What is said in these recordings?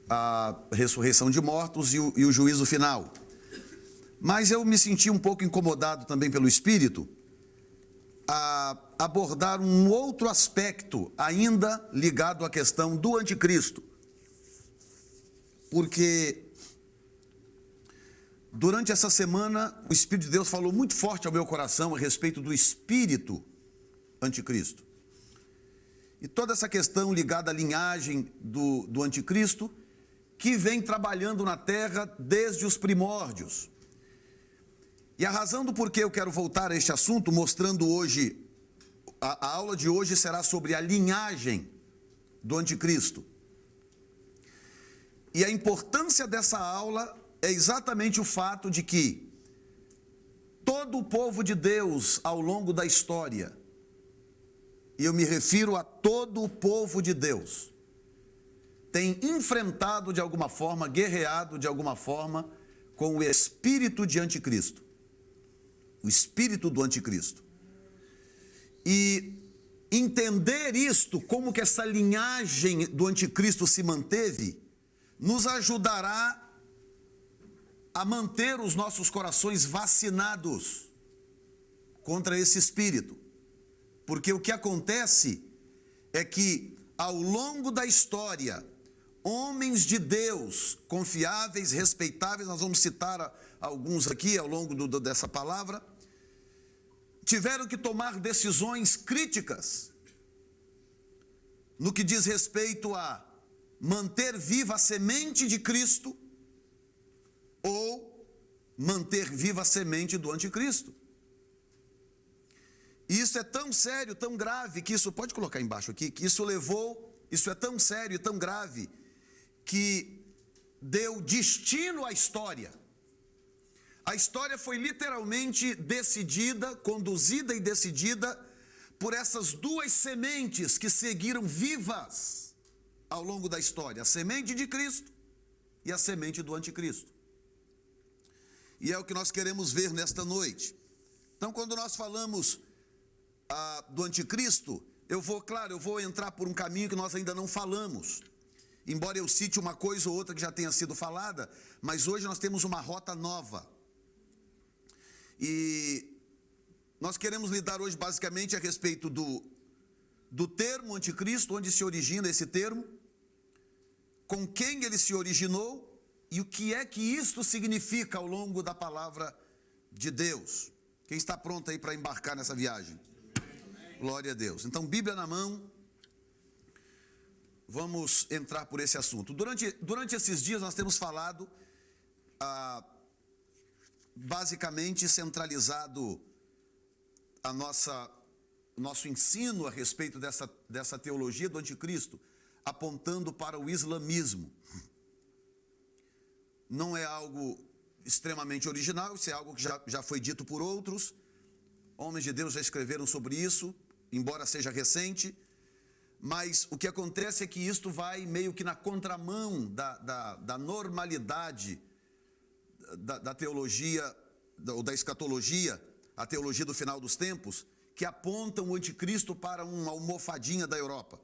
a ressurreição de mortos e o juízo final. Mas eu me senti um pouco incomodado também pelo Espírito a abordar um outro aspecto ainda ligado à questão do anticristo. Porque durante essa semana o Espírito de Deus falou muito forte ao meu coração a respeito do espírito anticristo. E toda essa questão ligada à linhagem do anticristo, que vem trabalhando na terra desde os primórdios. E a razão do porquê eu quero voltar a este assunto, mostrando hoje, a aula de hoje será sobre a linhagem do anticristo. E a importância dessa aula é exatamente o fato de que todo o povo de Deus ao longo da história, e eu me refiro a todo o povo de Deus, tem enfrentado de alguma forma, guerreado de alguma forma com o espírito de anticristo. O espírito do anticristo. E entender isto, como que essa linhagem do anticristo se manteve, nos ajudará a manter os nossos corações vacinados contra esse espírito. Porque o que acontece é que, ao longo da história, homens de Deus, confiáveis, respeitáveis, nós vamos citar alguns aqui ao longo dessa palavra, tiveram que tomar decisões críticas no que diz respeito a manter viva a semente de Cristo ou manter viva a semente do anticristo. E isso é tão sério, tão grave, que isso, pode colocar embaixo aqui, que isso é tão sério e tão grave, que deu destino à história. A história foi literalmente decidida, conduzida e decidida por essas duas sementes que seguiram vivas ao longo da história. A semente de Cristo e a semente do anticristo. E é o que nós queremos ver nesta noite. Então, quando nós falamos do anticristo, eu vou entrar por um caminho que nós ainda não falamos. Embora eu cite uma coisa ou outra que já tenha sido falada, mas hoje nós temos uma rota nova. E nós queremos lidar hoje basicamente a respeito do termo anticristo, onde se origina esse termo, com quem ele se originou e o que é que isto significa ao longo da palavra de Deus. Quem está pronto aí para embarcar nessa viagem? Glória a Deus. Então, Bíblia na mão, vamos entrar por esse assunto. Durante esses dias nós temos falado basicamente centralizado nosso ensino a respeito dessa teologia do anticristo, apontando para o islamismo. Não é algo extremamente original, isso é algo que já foi dito por outros. Homens de Deus já escreveram sobre isso, embora seja recente, mas o que acontece é que isto vai meio que na contramão da normalidade da teologia, ou da escatologia, a teologia do final dos tempos, que apontam o anticristo para uma almofadinha da Europa.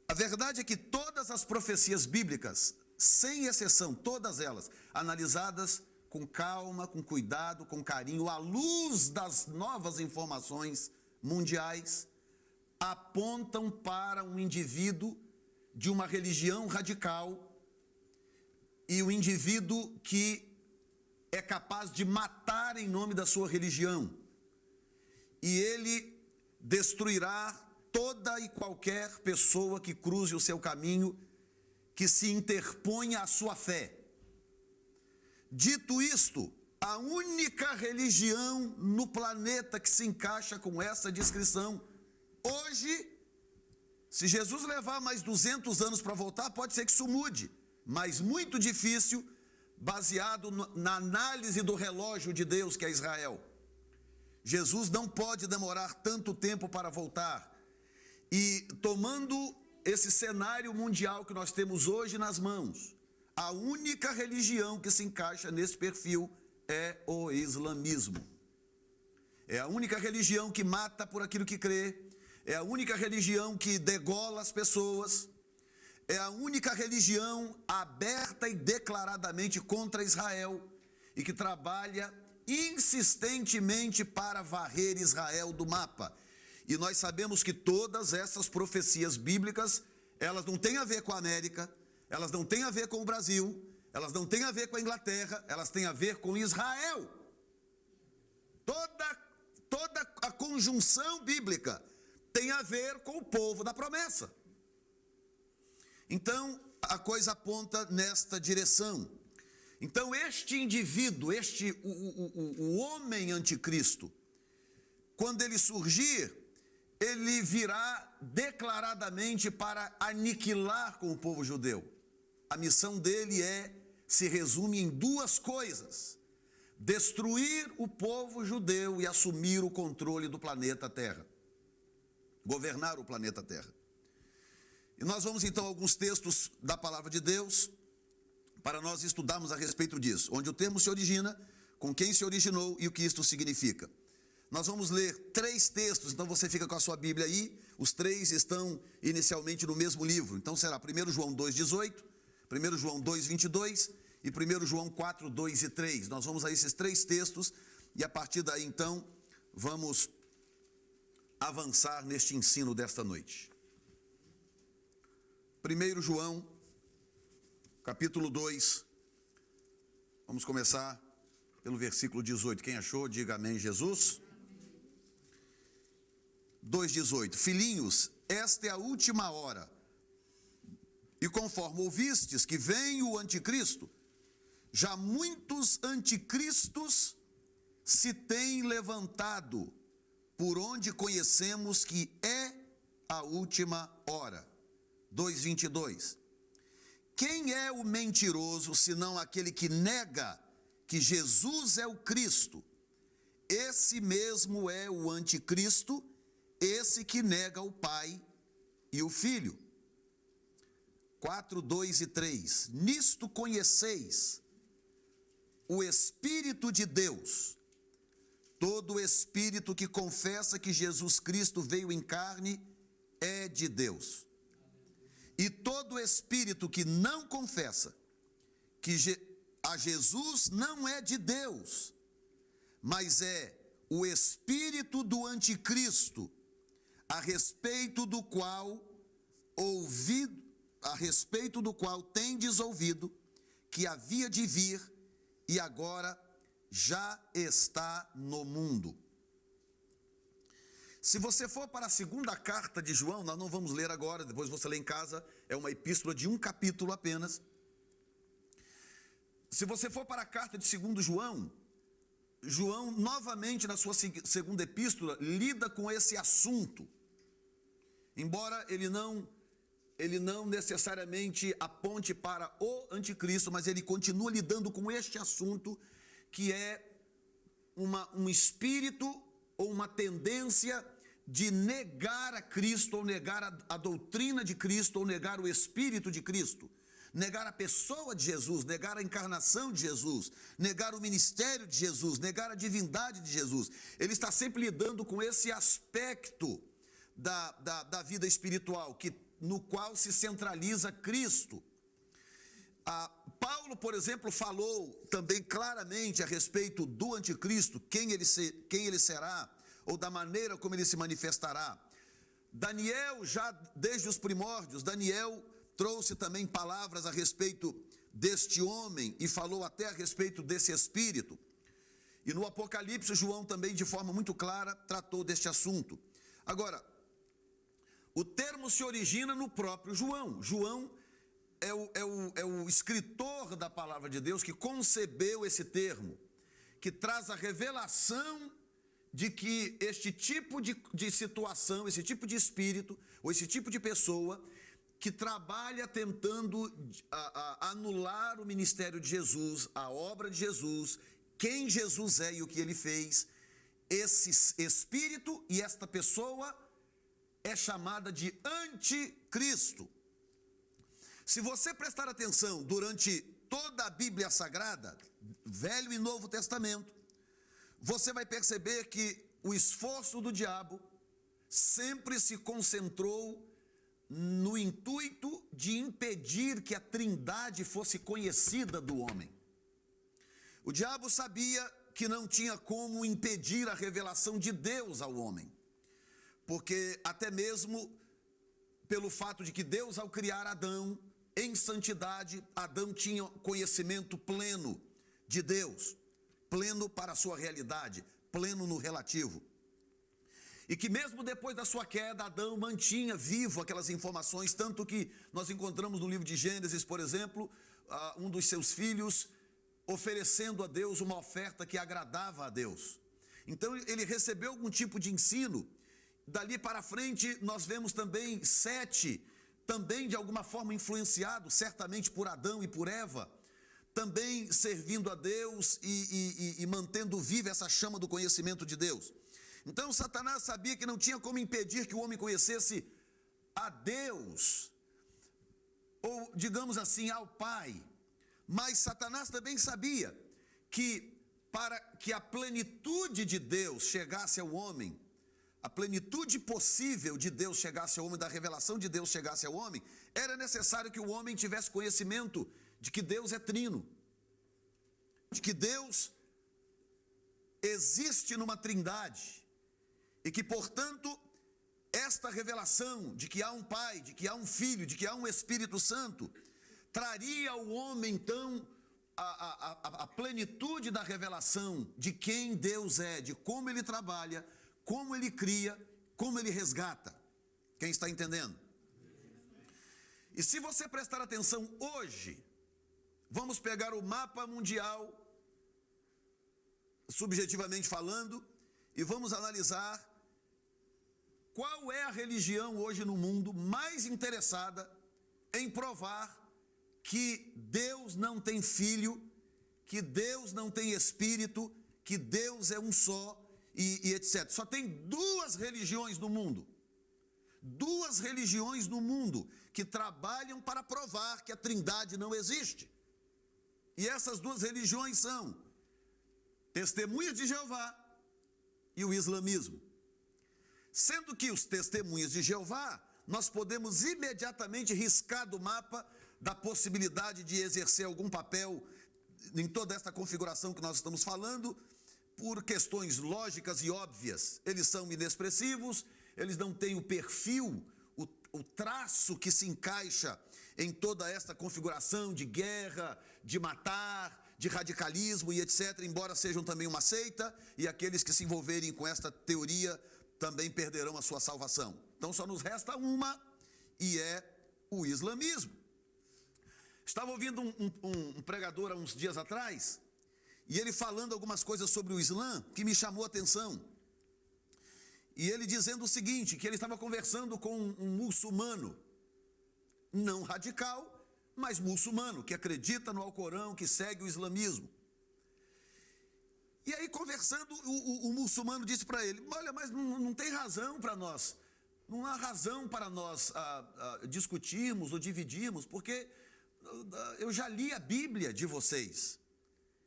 A verdade é que todas as profecias bíblicas, sem exceção, todas elas, analisadas com calma, com cuidado, com carinho, à luz das novas informações mundiais, apontam para um indivíduo de uma religião radical e o indivíduo que é capaz de matar em nome da sua religião. E ele destruirá toda e qualquer pessoa que cruze o seu caminho, que se interponha à sua fé. Dito isto, a única religião no planeta que se encaixa com essa descrição, hoje, se Jesus levar mais 200 anos para voltar, pode ser que isso mude, mas muito difícil, baseado na análise do relógio de Deus, que é Israel. Jesus não pode demorar tanto tempo para voltar. E tomando esse cenário mundial que nós temos hoje nas mãos, a única religião que se encaixa nesse perfil é o islamismo. É a única religião que mata por aquilo que crê, é a única religião que degola as pessoas, é a única religião aberta e declaradamente contra Israel e que trabalha insistentemente para varrer Israel do mapa. E nós sabemos que todas essas profecias bíblicas, elas não têm a ver com a América, elas não têm a ver com o Brasil, elas não têm a ver com a Inglaterra, elas têm a ver com Israel. Toda a conjunção bíblica tem a ver com o povo da promessa. Então, a coisa aponta nesta direção. Então, este indivíduo, o homem anticristo, quando ele surgir, ele virá declaradamente para aniquilar com o povo judeu. A missão dele se resume em duas coisas: destruir o povo judeu e assumir o controle do planeta Terra. Governar o planeta Terra. E nós vamos então a alguns textos da palavra de Deus para nós estudarmos a respeito disso, onde o termo se origina, com quem se originou e o que isto significa. Nós vamos ler 3 textos, então você fica com a sua Bíblia aí, os 3 estão inicialmente no mesmo livro. Então será 1 João 2,18, 1 João 2,22 e 1 João 4, 2 e 3. Nós vamos a esses 3 textos e a partir daí então vamos avançar neste ensino desta noite. 1 João, capítulo 2, vamos começar pelo versículo 18. Quem achou, diga amém, Jesus. 2,18. Filhinhos, esta é a última hora. E conforme ouvistes que vem o anticristo, já muitos anticristos se têm levantado, por onde conhecemos que é a última hora. 2,22. Quem é o mentiroso, senão aquele que nega que Jesus é o Cristo? Esse mesmo é o anticristo, esse que nega o Pai e o Filho. 4, 2 e 3. Nisto conheceis o Espírito de Deus. Todo espírito que confessa que Jesus Cristo veio em carne é de Deus. E todo espírito que não confessa que a Jesus não é de Deus, mas é o espírito do anticristo, a respeito do qual tendes ouvido que havia de vir e agora já está no mundo. Se você for para a segunda carta de João, nós não vamos ler agora, depois você lê em casa, é uma epístola de um capítulo apenas. Se você for para a carta de 2 João, João novamente na sua segunda epístola lida com esse assunto. Embora ele não necessariamente aponte para o anticristo, mas ele continua lidando com este assunto, que é um espírito ou uma tendência de negar a Cristo, ou negar a doutrina de Cristo, ou negar o Espírito de Cristo, negar a pessoa de Jesus, negar a encarnação de Jesus, negar o ministério de Jesus, negar a divindade de Jesus. Ele está sempre lidando com esse aspecto da vida espiritual, no qual se centraliza Cristo. Paulo, por exemplo, falou também claramente a respeito do anticristo, quem ele será, ou da maneira como ele se manifestará. Daniel, já desde os primórdios, Daniel trouxe também palavras a respeito deste homem e falou até a respeito desse espírito. E no Apocalipse, João também, de forma muito clara, tratou deste assunto. Agora, o termo se origina no próprio João. João é o escritor da palavra de Deus que concebeu esse termo, que traz a revelação de que este tipo de situação, esse tipo de espírito, ou esse tipo de pessoa, que trabalha tentando anular o ministério de Jesus, a obra de Jesus, quem Jesus é e o que ele fez, esse espírito e esta pessoa é chamada de anticristo. Se você prestar atenção durante toda a Bíblia Sagrada, Velho e Novo Testamento, você vai perceber que o esforço do diabo sempre se concentrou no intuito de impedir que a Trindade fosse conhecida do homem. O diabo sabia que não tinha como impedir a revelação de Deus ao homem, porque até mesmo pelo fato de que Deus, ao criar Adão em santidade, Adão tinha conhecimento pleno de Deus, pleno para a sua realidade, pleno no relativo. E que mesmo depois da sua queda, Adão mantinha vivo aquelas informações, tanto que nós encontramos no livro de Gênesis, por exemplo, um dos seus filhos oferecendo a Deus uma oferta que agradava a Deus. Então ele recebeu algum tipo de ensino. Dali para frente nós vemos também Sete, também de alguma forma influenciado, certamente por Adão e por Eva, também servindo a Deus e mantendo viva essa chama do conhecimento de Deus. Então Satanás sabia que não tinha como impedir que o homem conhecesse a Deus, ou digamos assim, ao Pai. Mas Satanás também sabia que para que a plenitude de Deus chegasse ao homem, a plenitude possível de Deus chegasse ao homem, da revelação de Deus chegasse ao homem, era necessário que o homem tivesse conhecimento de que Deus é trino, de que Deus existe numa trindade, e que, portanto, esta revelação de que há um Pai, de que há um Filho, de que há um Espírito Santo, traria ao homem, então, a plenitude da revelação de quem Deus é, de como Ele trabalha, como Ele cria, como Ele resgata. Quem está entendendo? E se você prestar atenção hoje, vamos pegar o mapa mundial, subjetivamente falando, e vamos analisar qual é a religião hoje no mundo mais interessada em provar que Deus não tem filho, que Deus não tem espírito, que Deus é um só e etc. Só tem duas religiões no mundo. Duas religiões no mundo que trabalham para provar que a Trindade não existe. E essas duas religiões são Testemunhas de Jeová e o islamismo. Sendo que os Testemunhas de Jeová, nós podemos imediatamente riscar do mapa da possibilidade de exercer algum papel em toda esta configuração que nós estamos falando, por questões lógicas e óbvias. Eles são inexpressivos, eles não têm o perfil, o traço que se encaixa em toda esta configuração de guerra, de matar, de radicalismo e etc., embora sejam também uma seita, e aqueles que se envolverem com esta teoria também perderão a sua salvação. Então só nos resta uma, e é o islamismo. Estava ouvindo um pregador há uns dias atrás, e ele falando algumas coisas sobre o Islã que me chamou a atenção. E ele dizendo o seguinte, que ele estava conversando com um muçulmano, não radical, mas muçulmano, que acredita no Alcorão, que segue o islamismo. E aí, conversando, o muçulmano disse para ele: olha, mas não tem razão para nós, não há razão para nós discutirmos ou dividirmos, porque eu já li a Bíblia de vocês,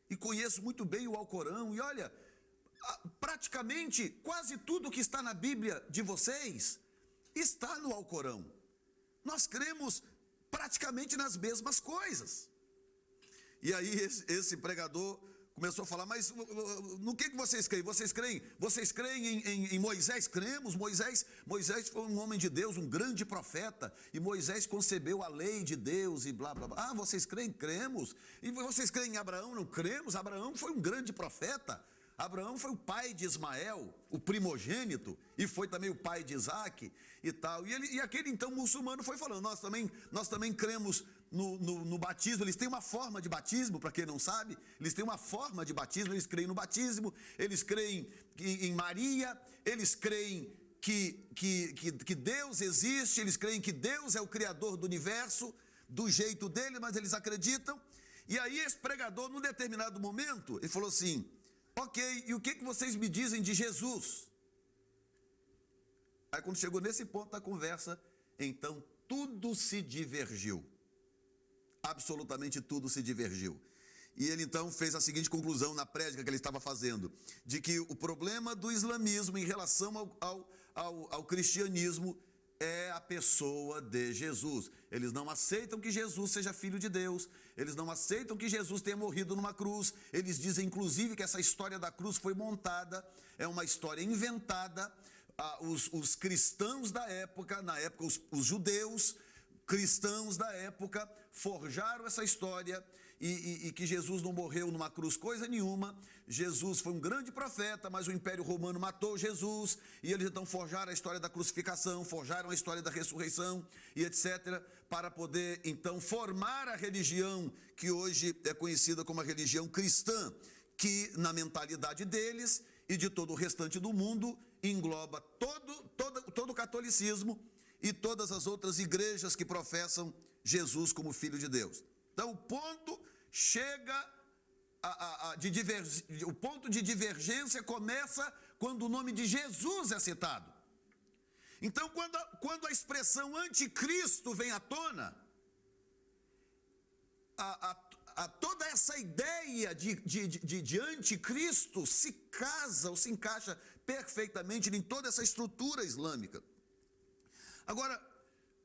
e conheço muito bem o Alcorão, e olha, praticamente quase tudo que está na Bíblia de vocês está no Alcorão. Nós cremos praticamente nas mesmas coisas. E aí esse pregador começou a falar: mas no que vocês creem? Vocês creem em Moisés? Cremos. Moisés foi um homem de Deus, um grande profeta, e Moisés concebeu a lei de Deus e blá blá blá. Ah, vocês creem? Cremos. E vocês creem em Abraão? Não cremos. Abraão foi um grande profeta. Abraão foi o pai de Ismael, o primogênito, e foi também o pai de Isaac e tal. E aquele então muçulmano foi falando: nós também cremos no batismo. Eles têm uma forma de batismo, para quem não sabe, eles têm uma forma de batismo, eles creem no batismo, eles creem em Maria, eles creem que Deus existe, eles creem que Deus é o criador do universo, do jeito dele, mas eles acreditam. E aí esse pregador, num determinado momento, ele falou assim: ok, e o que vocês me dizem de Jesus? Aí quando chegou nesse ponto da conversa, então tudo se divergiu. Absolutamente tudo se divergiu. E ele então fez a seguinte conclusão na prédica que ele estava fazendo: de que o problema do islamismo em relação ao cristianismo é a pessoa de Jesus. Eles não aceitam que Jesus seja filho de Deus, eles não aceitam que Jesus tenha morrido numa cruz, eles dizem inclusive que essa história da cruz foi montada, é uma história inventada. Os cristãos da época, na época os judeus, cristãos da época, forjaram essa história e que Jesus não morreu numa cruz coisa nenhuma. Jesus foi um grande profeta, mas o Império Romano matou Jesus, e eles então forjaram a história da crucificação, forjaram a história da ressurreição e etc, para poder então formar a religião que hoje é conhecida como a religião cristã, que na mentalidade deles e de todo o restante do mundo engloba todo o catolicismo e todas as outras igrejas que professam Jesus como Filho de Deus. Então o ponto chega, o ponto de divergência começa quando o nome de Jesus é citado. Então quando a expressão anticristo vem à tona, toda essa ideia de anticristo se casa ou se encaixa perfeitamente em toda essa estrutura islâmica. Agora,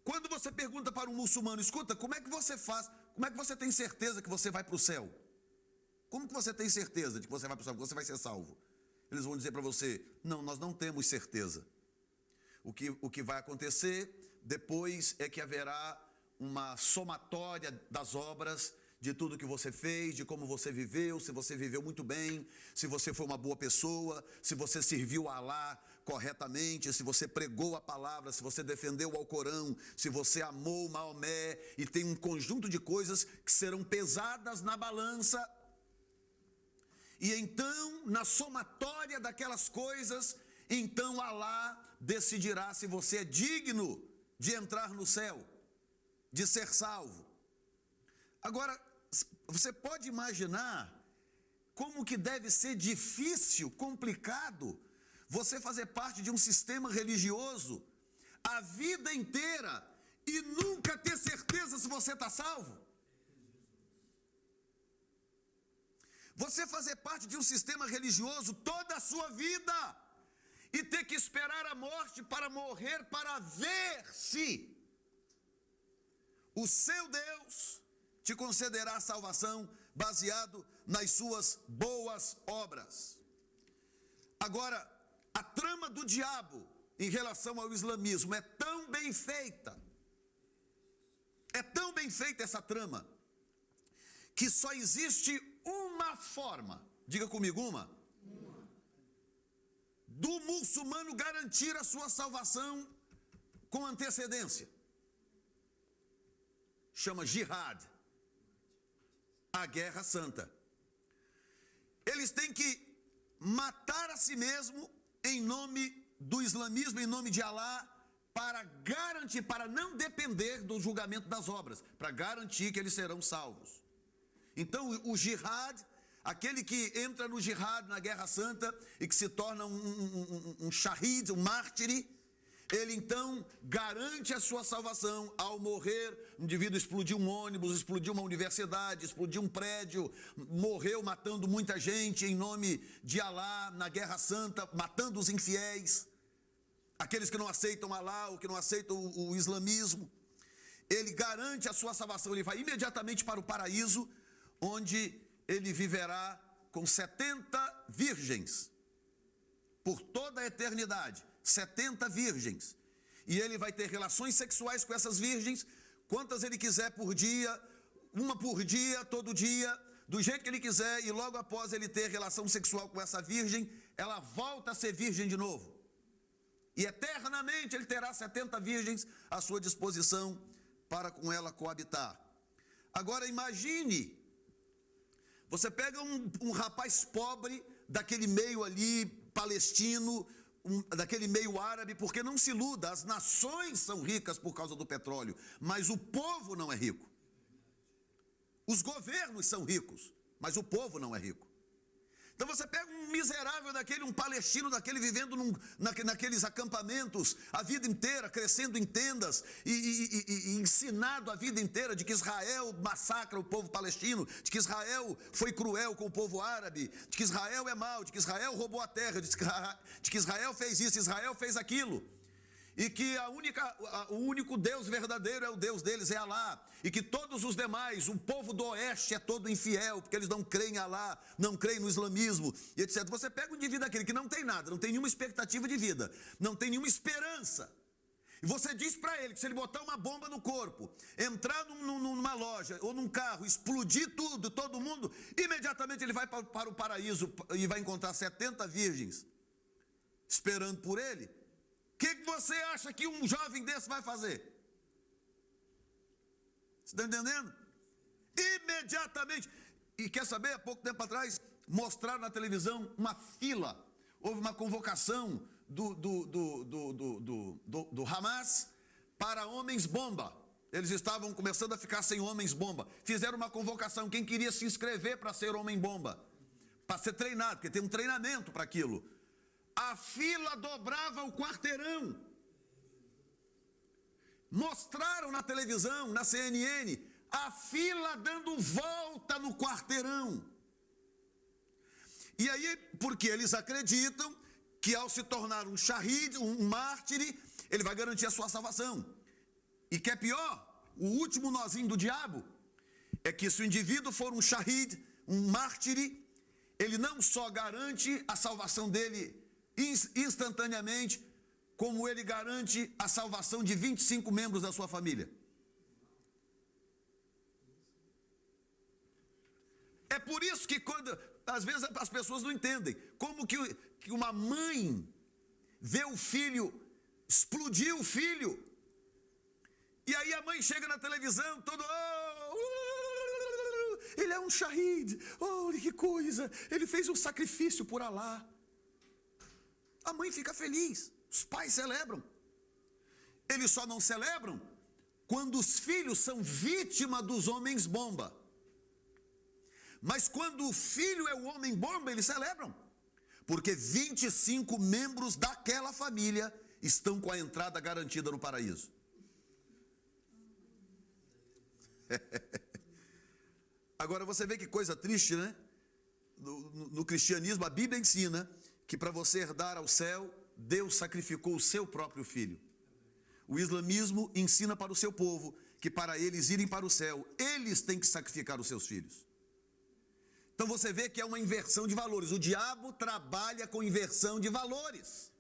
quando você pergunta para um muçulmano, escuta, como é que você faz, como é que você tem certeza que você vai para o céu? Como que você tem certeza de que você vai para o céu, que você vai ser salvo? Eles vão dizer para você, não, nós não temos certeza. O que vai acontecer depois é que haverá uma somatória das obras, de tudo que você fez, de como você viveu, se você viveu muito bem, se você foi uma boa pessoa, se você serviu a Alá corretamente, se você pregou a palavra, se você defendeu o Alcorão, se você amou Maomé, e tem um conjunto de coisas que serão pesadas na balança. E então, na somatória daquelas coisas, então Alá decidirá se você é digno de entrar no céu, de ser salvo. Agora, você pode imaginar como que deve ser difícil, complicado, você fazer parte de um sistema religioso a vida inteira e nunca ter certeza se você está salvo. Você fazer parte de um sistema religioso toda a sua vida e ter que esperar a morte para morrer, para ver se o seu Deus te concederá a salvação baseado nas suas boas obras. Agora, a trama do diabo em relação ao islamismo é tão bem feita essa trama, que só existe uma forma, diga comigo uma, do muçulmano garantir a sua salvação com antecedência. Chama jihad. A guerra santa. Eles têm que matar a si mesmo em nome do islamismo, em nome de Alá, para garantir, para não depender do julgamento das obras, para garantir que eles serão salvos. Então o jihad, aquele que entra no jihad, na guerra santa, e que se torna um shahid, um mártir, ele então garante a sua salvação ao morrer. O indivíduo explodiu um ônibus, explodiu uma universidade, explodiu um prédio, morreu matando muita gente em nome de Alá, na guerra santa, matando os infiéis, aqueles que não aceitam Alá, ou que não aceitam o islamismo. Ele garante a sua salvação, ele vai imediatamente para o paraíso, onde ele viverá com 70 virgens, por toda a eternidade. 70 virgens, e ele vai ter relações sexuais com essas virgens, quantas ele quiser por dia, uma por dia, todo dia, do jeito que ele quiser, e logo após ele ter relação sexual com essa virgem, ela volta a ser virgem de novo, e eternamente ele terá 70 virgens à sua disposição para com ela coabitar. Agora imagine, você pega um rapaz pobre, daquele meio ali, palestino, daquele meio árabe, porque não se iluda, as nações são ricas por causa do petróleo, mas o povo não é rico. Os governos são ricos, mas o povo não é rico. Então você pega um miserável daquele, um palestino daquele, vivendo naqueles acampamentos a vida inteira, crescendo em tendas e ensinado a vida inteira de que Israel massacra o povo palestino, de que Israel foi cruel com o povo árabe, de que Israel é mau, de que Israel roubou a terra, de que Israel fez isso, Israel fez aquilo. e que o único Deus verdadeiro é o Deus deles, é Alá, e que todos os demais, o povo do oeste é todo infiel, porque eles não creem em Alá, não creem no islamismo, e etc. Você pega um indivíduo daquele que não tem nada, não tem nenhuma expectativa de vida, não tem nenhuma esperança, e você diz para ele que se ele botar uma bomba no corpo, entrar numa loja ou num carro, explodir tudo, todo mundo, imediatamente ele vai para o paraíso e vai encontrar 70 virgens esperando por ele. O que você acha que um jovem desse vai fazer? Você está entendendo? Imediatamente. E quer saber, há pouco tempo atrás, mostraram na televisão uma fila. Houve uma convocação do Hamas para homens-bomba. Eles estavam começando a ficar sem homens-bomba. Fizeram uma convocação, quem queria se inscrever para ser homem-bomba, para ser treinado, porque tem um treinamento para aquilo. A fila dobrava o quarteirão. Mostraram na televisão, na CNN, a fila dando volta no quarteirão. E aí, porque eles acreditam que ao se tornar um shahid, um mártir, ele vai garantir a sua salvação. E que é pior, o último nozinho do diabo, é que se o indivíduo for um shahid, um mártir, ele não só garante a salvação dele instantaneamente, como ele garante a salvação de 25 membros da sua família. É por isso que às vezes as pessoas não entendem como que uma mãe vê o filho, explodir o filho, e aí a mãe chega na televisão, ele é um shahid, olha que coisa, ele fez um sacrifício por Alá. A mãe fica feliz, os pais celebram. Eles só não celebram quando os filhos são vítima dos homens bomba. Mas quando o filho é o homem bomba, eles celebram. Porque 25 membros daquela família estão com a entrada garantida no paraíso. Agora você vê que coisa triste, né? No cristianismo, a Bíblia ensina que para você herdar ao céu, Deus sacrificou o seu próprio filho. O islamismo ensina para o seu povo que para eles irem para o céu, eles têm que sacrificar os seus filhos. Então você vê que é uma inversão de valores. O diabo trabalha com inversão de valores.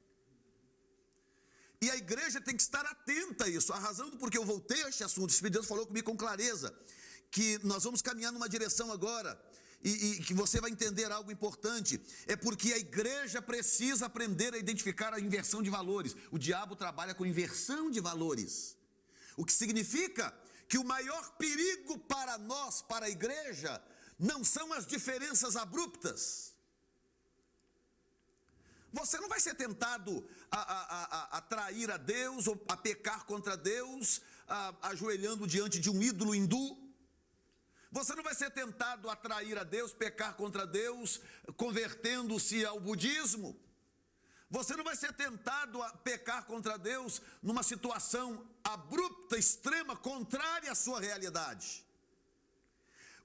E a igreja tem que estar atenta a isso. A razão do porquê eu voltei a este assunto, o Espírito de Deus falou comigo com clareza, que nós vamos caminhar numa direção agora, e que você vai entender algo importante, é porque a igreja precisa aprender a identificar a inversão de valores. O diabo trabalha com inversão de valores, o que significa que o maior perigo para nós, para a igreja, não são as diferenças abruptas. Você não vai ser tentado a trair a Deus, ou a pecar contra Deus, ajoelhando diante de um ídolo hindu. Você não vai ser tentado a trair a Deus, pecar contra Deus, convertendo-se ao budismo. Você não vai ser tentado a pecar contra Deus numa situação abrupta, extrema, contrária à sua realidade.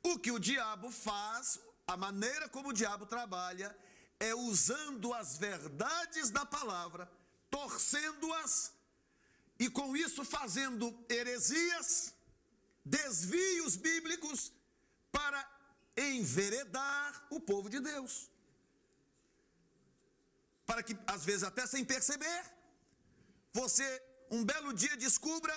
O que o diabo faz, a maneira como o diabo trabalha, é usando as verdades da palavra, torcendo-as, e com isso fazendo heresias, desvios bíblicos, para enveredar o povo de Deus. Para que, às vezes, até sem perceber, você, um belo dia, descubra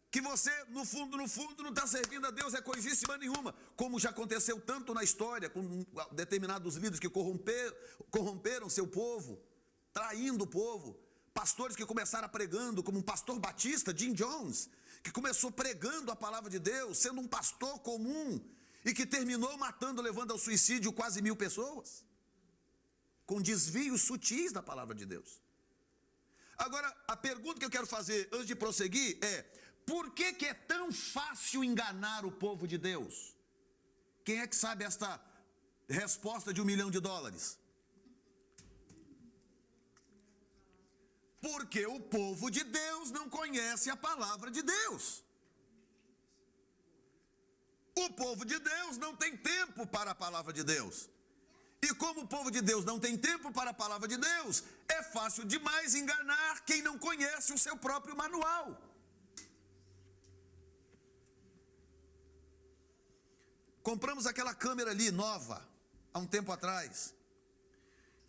que você, no fundo, não está servindo a Deus, é coisíssima nenhuma, como já aconteceu tanto na história, com determinados líderes que corromperam seu povo, traindo o povo, pastores que começaram pregando, como um pastor batista, Jim Jones, que começou pregando a palavra de Deus, sendo um pastor comum, e que terminou matando, levando ao suicídio quase 1000 pessoas, com desvios sutis da palavra de Deus. Agora, a pergunta que eu quero fazer antes de prosseguir é: por que é tão fácil enganar o povo de Deus? Quem é que sabe esta resposta de $1 milhão? Porque o povo de Deus não conhece a palavra de Deus. O povo de Deus não tem tempo para a palavra de Deus. E como o povo de Deus não tem tempo para a palavra de Deus, é é fácil demais enganar quem não conhece o seu próprio manual. Compramos aquela câmera ali, nova, há um tempo atrás.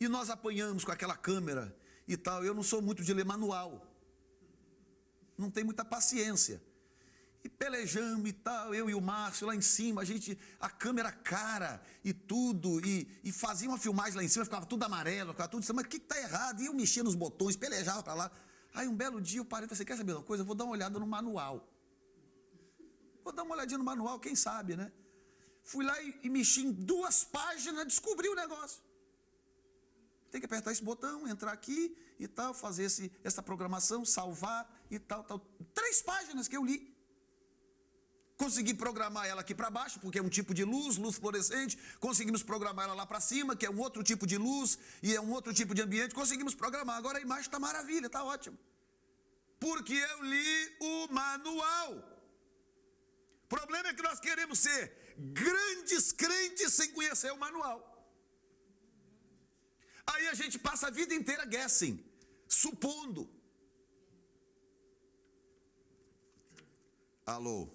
E nós apanhamos com aquela câmera e tal. Eu não sou muito de ler manual. Não tenho muita paciência. E pelejamos e tal, eu e o Márcio lá em cima, a câmera cara e tudo, e fazia uma filmagem lá em cima, ficava tudo amarelo, ficava tudo, mas o que está errado? E eu mexia nos botões, pelejava para lá. Aí um belo dia eu parei e falei, você quer saber de uma coisa? Eu vou dar uma olhada no manual. Vou dar uma olhadinha no manual, quem sabe, né? Fui lá e mexi em 2 páginas, descobri o negócio. Tem que apertar esse botão, entrar aqui e tal, fazer essa programação, salvar e tal. 3 páginas que eu li. Consegui programar ela aqui para baixo, porque é um tipo de luz fluorescente. Conseguimos programar ela lá para cima, que é um outro tipo de luz e é um outro tipo de ambiente. Conseguimos programar. Agora a imagem está maravilha, está ótimo. Porque eu li o manual. O problema é que nós queremos ser grandes crentes sem conhecer o manual. Aí a gente passa a vida inteira guessing, supondo. Alô?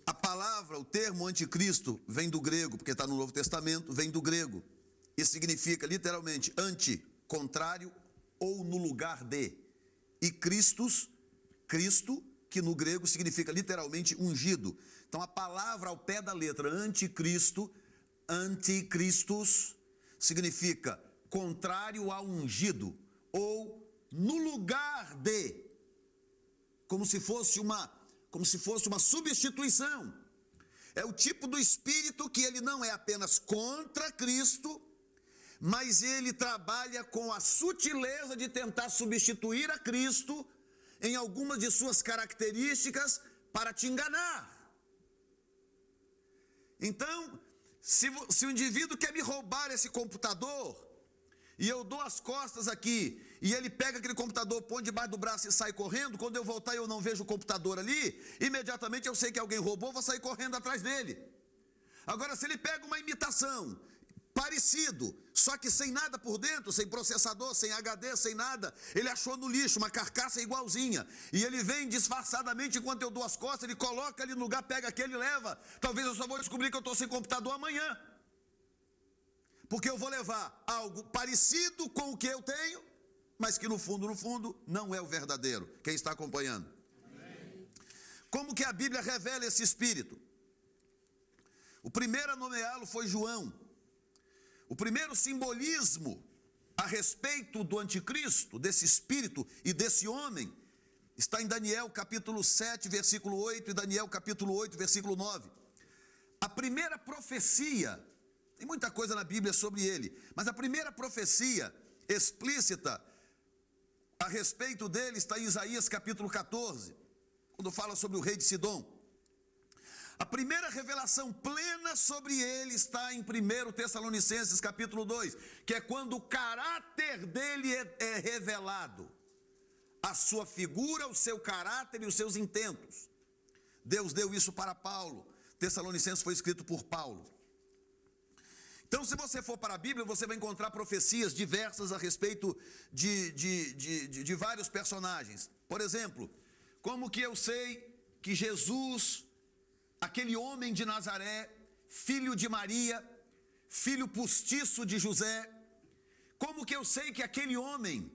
A palavra, o termo anticristo vem do grego, porque está no Novo Testamento, vem do grego. E significa literalmente anti, contrário ou no lugar de. E Christus, Cristo, que no grego significa literalmente ungido. Então a palavra ao pé da letra anticristo, anticristos, significa contrário a ungido, ou no lugar de, como se fosse uma substituição. É o tipo do espírito que ele não é apenas contra Cristo, mas ele trabalha com a sutileza de tentar substituir a Cristo em algumas de suas características para te enganar. Então, se o indivíduo quer me roubar esse computador, e eu dou as costas aqui, e ele pega aquele computador, põe debaixo do braço e sai correndo, quando eu voltar e eu não vejo o computador ali, imediatamente eu sei que alguém roubou, vou sair correndo atrás dele. Agora, se ele pega uma imitação, parecido, só que sem nada por dentro, sem processador, sem HD, sem nada, ele achou no lixo uma carcaça igualzinha, e ele vem disfarçadamente enquanto eu dou as costas, ele coloca ali no lugar, pega aquele e leva. Talvez eu só vou descobrir que eu estou sem computador amanhã, porque eu vou levar algo parecido com o que eu tenho, mas que no fundo, não é o verdadeiro. Quem está acompanhando? Amém. Como que a Bíblia revela esse espírito? O primeiro a nomeá-lo foi João. O primeiro simbolismo a respeito do anticristo, desse espírito e desse homem, está em Daniel capítulo 7, versículo 8, e Daniel capítulo 8, versículo 9. A primeira profecia, tem muita coisa na Bíblia sobre ele, mas a primeira profecia explícita a respeito dele está em Isaías capítulo 14, quando fala sobre o rei de Sidom. A primeira revelação plena sobre ele está em 1 Tessalonicenses capítulo 2, que é quando o caráter dele é revelado. A sua figura, o seu caráter e os seus intentos. Deus deu isso para Paulo. Tessalonicenses foi escrito por Paulo. Então, se você for para a Bíblia, você vai encontrar profecias diversas a respeito de vários personagens. Por exemplo, como que eu sei que Jesus, aquele homem de Nazaré, filho de Maria, filho postiço de José, como que eu sei que aquele homem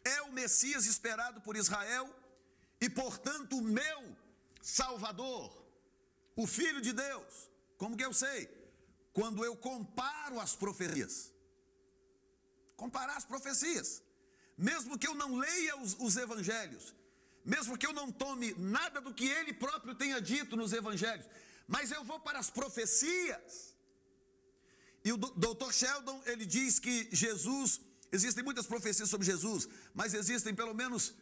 é o Messias esperado por Israel e, portanto, o meu Salvador, o Filho de Deus? Como que eu sei? Quando eu comparo as profecias. Comparar as profecias. Mesmo que eu não leia os evangelhos, mesmo que eu não tome nada do que ele próprio tenha dito nos evangelhos, mas eu vou para as profecias. E o Dr. Sheldon, ele diz que Jesus, existem muitas profecias sobre Jesus, mas existem pelo menos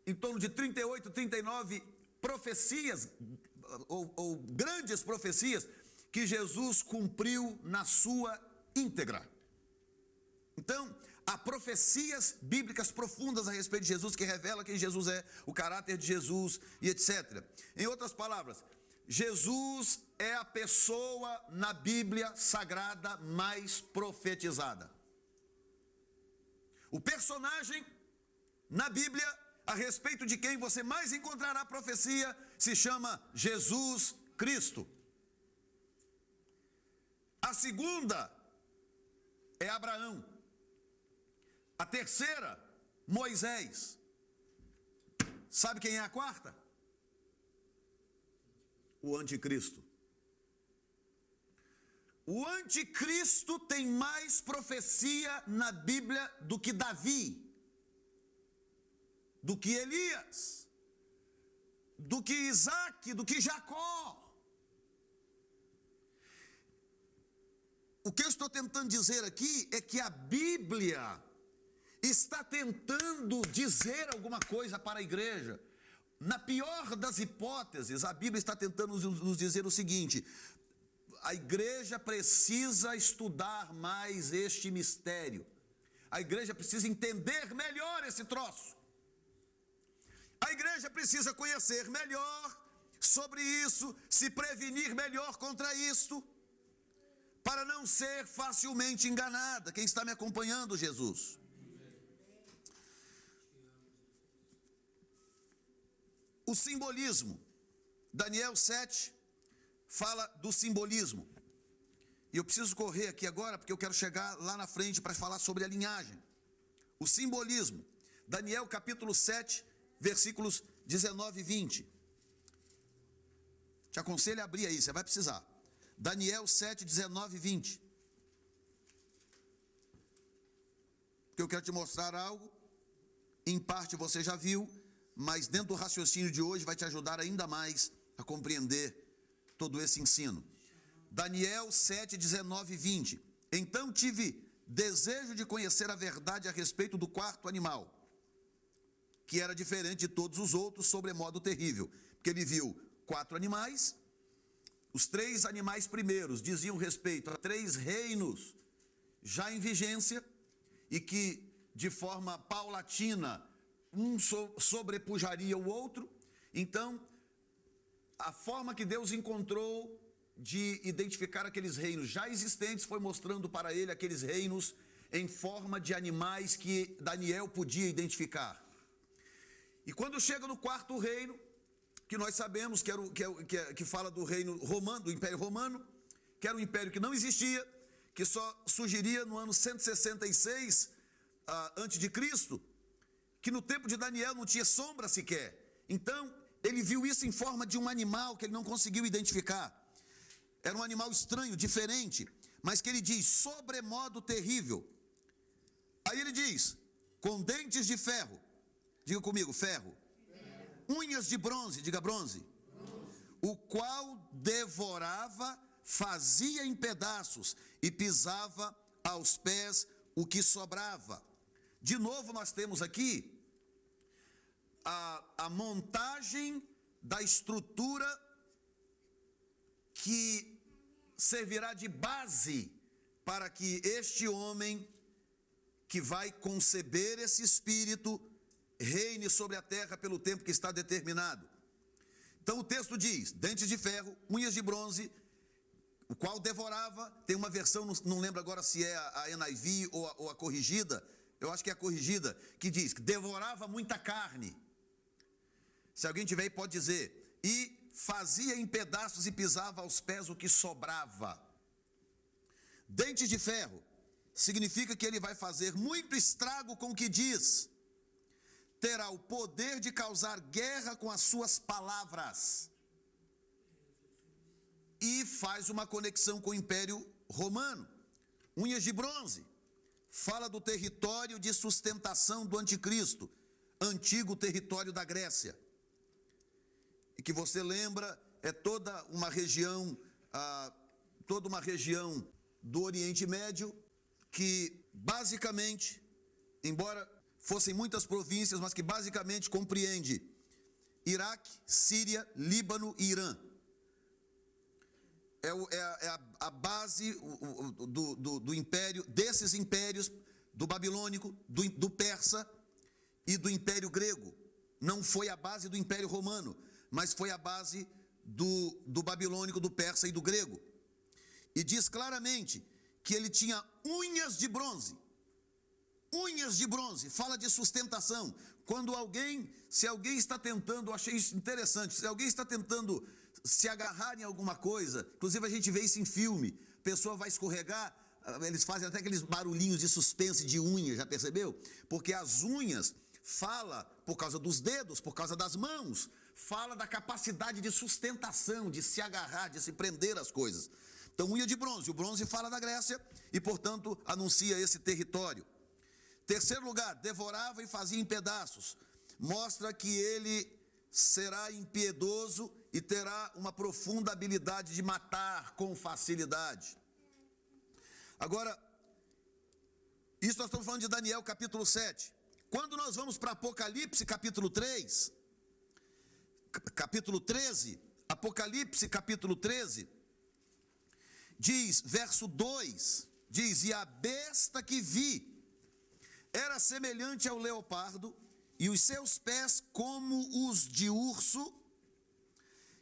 em torno de 38, 39 profecias, ou grandes profecias, que Jesus cumpriu na sua íntegra. Então, há profecias bíblicas profundas a respeito de Jesus, que revela quem Jesus é, o caráter de Jesus e etc. Em outras palavras, Jesus é a pessoa na Bíblia Sagrada mais profetizada. O personagem na Bíblia a respeito de quem você mais encontrará profecia se chama Jesus Cristo. A segunda é Abraão. A terceira, Moisés. Sabe quem é a quarta? O anticristo. O anticristo tem mais profecia na Bíblia do que Davi, do que Elias, do que Isaac, do que Jacó. O que eu estou tentando dizer aqui é que a Bíblia está tentando dizer alguma coisa para a igreja. Na pior das hipóteses, a Bíblia está tentando nos dizer o seguinte: a igreja precisa estudar mais este mistério. A igreja precisa entender melhor esse troço. A igreja precisa conhecer melhor sobre isso, se prevenir melhor contra isto, para não ser facilmente enganada. Quem está me acompanhando, Jesus? O simbolismo. Daniel 7 fala do simbolismo. E eu preciso correr aqui agora, porque eu quero chegar lá na frente para falar sobre a linhagem. O simbolismo. Daniel capítulo 7, versículos 19 e 20. Te aconselho a abrir aí, você vai precisar. Daniel 7, 19 e 20. Porque eu quero te mostrar algo. Em parte você já viu, mas dentro do raciocínio de hoje vai te ajudar ainda mais a compreender todo esse ensino. Daniel 7, 19 e 20. Então tive desejo de conhecer a verdade a respeito do quarto animal, que era diferente de todos os outros, sobremodo terrível. Porque ele viu 4 animais. Os 3 animais primeiros diziam respeito a 3 reinos já em vigência, e que de forma paulatina um sobrepujaria o outro. Então, a forma que Deus encontrou de identificar aqueles reinos já existentes foi mostrando para ele aqueles reinos em forma de animais que Daniel podia identificar. E quando chega no quarto reino, que nós sabemos que fala do reino romano, do Império Romano, que era um império que não existia, que só surgiria no ano 166 antes de Cristo, que no tempo de Daniel não tinha sombra sequer. Então, ele viu isso em forma de um animal que ele não conseguiu identificar. Era um animal estranho, diferente, mas que ele diz, sobremodo terrível. Aí ele diz, com dentes de ferro, diga comigo, ferro. Unhas de bronze, diga bronze. O qual devorava, fazia em pedaços e pisava aos pés o que sobrava. De novo nós temos aqui a montagem da estrutura que servirá de base para que este homem que vai conceber esse espírito reine sobre a terra pelo tempo que está determinado. Então o texto diz, dentes de ferro, unhas de bronze, o qual devorava. Tem uma versão, não lembro agora se é a NIV ou a corrigida, eu acho que é a corrigida, que diz que devorava muita carne. Se alguém tiver aí pode dizer, e fazia em pedaços e pisava aos pés o que sobrava. Dentes de ferro significa que ele vai fazer muito estrago com o que diz. Terá o poder de causar guerra com as suas palavras. E faz uma conexão com o Império Romano. Unhas de bronze fala do território de sustentação do anticristo, antigo território da Grécia. E que você lembra, é toda uma região do Oriente Médio, que basicamente, embora fossem muitas províncias, mas que basicamente compreende Iraque, Síria, Líbano e Irã. É a base do império, desses impérios, do babilônico, do persa e do império grego. Não foi a base do Império Romano, mas foi a base do babilônico, do persa e do grego. E diz claramente que ele tinha unhas de bronze. Unhas de bronze, fala de sustentação. Se alguém está tentando, eu achei isso interessante, se alguém está tentando se agarrar em alguma coisa, inclusive a gente vê isso em filme, a pessoa vai escorregar, eles fazem até aqueles barulhinhos de suspense de unha, já percebeu? Porque as unhas fala, por causa dos dedos, por causa das mãos, fala da capacidade de sustentação, de se agarrar, de se prender às coisas. Então, unha de bronze, o bronze fala da Grécia e, portanto, anuncia esse território. Terceiro lugar, devorava e fazia em pedaços. Mostra que ele será impiedoso e terá uma profunda habilidade de matar com facilidade. Agora, isso nós estamos falando de Daniel capítulo 7. Quando nós vamos para Apocalipse capítulo 3, capítulo 13, Apocalipse capítulo 13, diz, verso 2, diz, e a besta que vi era semelhante ao leopardo, e os seus pés como os de urso,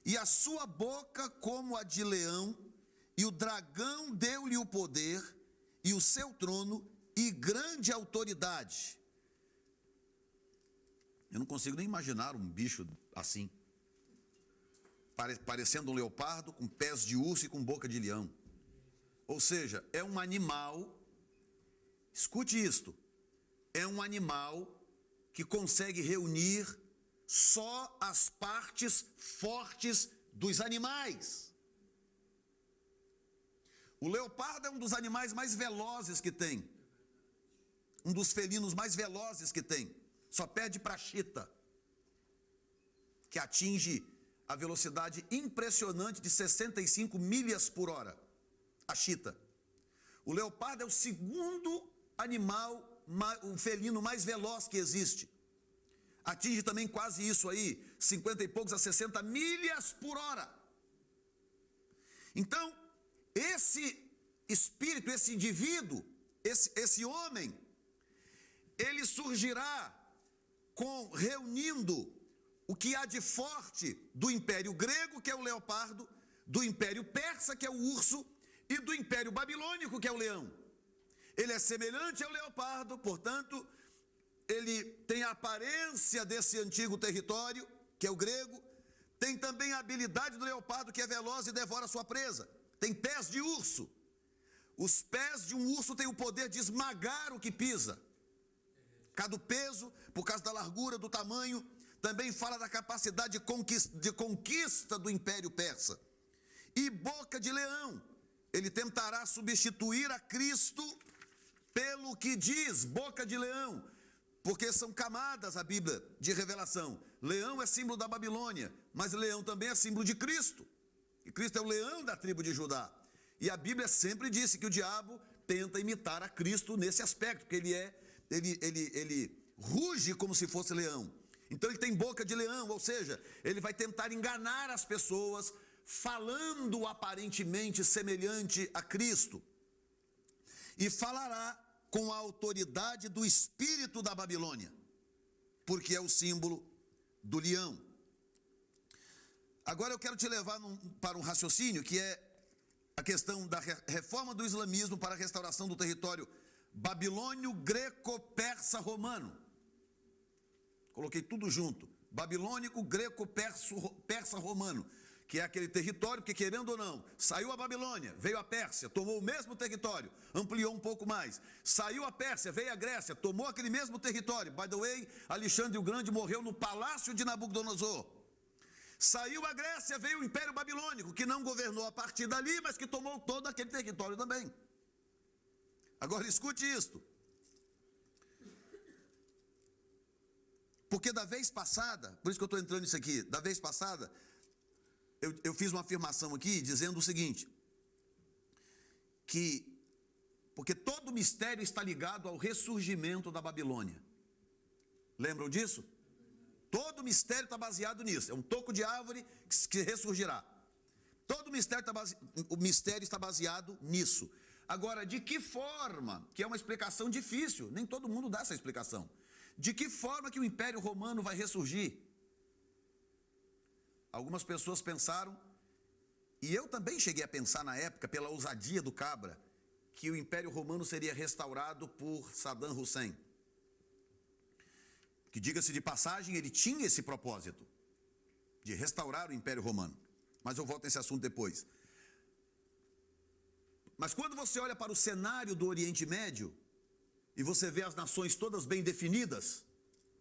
e a sua boca como a de leão, e o dragão deu-lhe o poder, e o seu trono, e grande autoridade. Eu não consigo nem imaginar um bicho assim, parecendo um leopardo, com pés de urso e com boca de leão. Ou seja, é um animal, escute isto, é um animal que consegue reunir só as partes fortes dos animais. O leopardo é um dos animais mais velozes que tem, um dos felinos mais velozes que tem, só perde para a chita, que atinge a velocidade impressionante de 65 milhas por hora, a chita. O leopardo é o segundo animal, o felino mais veloz que existe. Atinge também quase isso aí, 50 e poucos a 60 milhas por hora. Então, esse espírito, esse indivíduo, esse homem, ele surgirá reunindo o que há de forte do império grego, que é o leopardo, do império persa, que é o urso, e do império babilônico, que é o leão. Ele é semelhante ao leopardo, portanto, ele tem a aparência desse antigo território, que é o grego, tem também a habilidade do leopardo, que é veloz e devora sua presa, tem pés de urso. Os pés de um urso têm o poder de esmagar o que pisa. Por causa do peso, por causa da largura, do tamanho, também fala da capacidade de conquista do império persa. E boca de leão, ele tentará substituir a Cristo pelo que diz boca de leão, porque são camadas a Bíblia de revelação. Leão é símbolo da Babilônia, mas leão também é símbolo de Cristo. E Cristo é o leão da tribo de Judá. E a Bíblia sempre disse que o diabo tenta imitar a Cristo nesse aspecto, porque ele ruge como se fosse leão. Então ele tem boca de leão, ou seja, ele vai tentar enganar as pessoas, falando aparentemente semelhante a Cristo. E falará com a autoridade do espírito da Babilônia, porque é o símbolo do leão. Agora eu quero te levar para um raciocínio que é a questão da reforma do islamismo para a restauração do território babilônio, greco, persa, romano. Coloquei tudo junto. Babilônico, greco, persa, romano. Que é aquele território que, querendo ou não, saiu a Babilônia, veio a Pérsia, tomou o mesmo território, ampliou um pouco mais. Saiu a Pérsia, veio a Grécia, tomou aquele mesmo território. By the way, Alexandre o Grande morreu no palácio de Nabucodonosor. Saiu a Grécia, veio o Império Babilônico, que não governou a partir dali, mas que tomou todo aquele território também. Agora escute isto. Porque da vez passada, por isso que eu estou entrando nisso aqui, da vez passada, eu fiz uma afirmação aqui dizendo o seguinte, porque todo mistério está ligado ao ressurgimento da Babilônia. Lembram disso? Todo mistério está baseado nisso, é um toco de árvore que ressurgirá. Todo o mistério está baseado nisso. Agora, de que forma, que é uma explicação difícil, nem todo mundo dá essa explicação, de que forma que o Império Romano vai ressurgir? Algumas pessoas pensaram, e eu também cheguei a pensar na época, pela ousadia do cabra, que o Império Romano seria restaurado por Saddam Hussein. Que, diga-se de passagem, ele tinha esse propósito de restaurar o Império Romano. Mas eu volto nesse assunto depois. Mas quando você olha para o cenário do Oriente Médio, e você vê as nações todas bem definidas,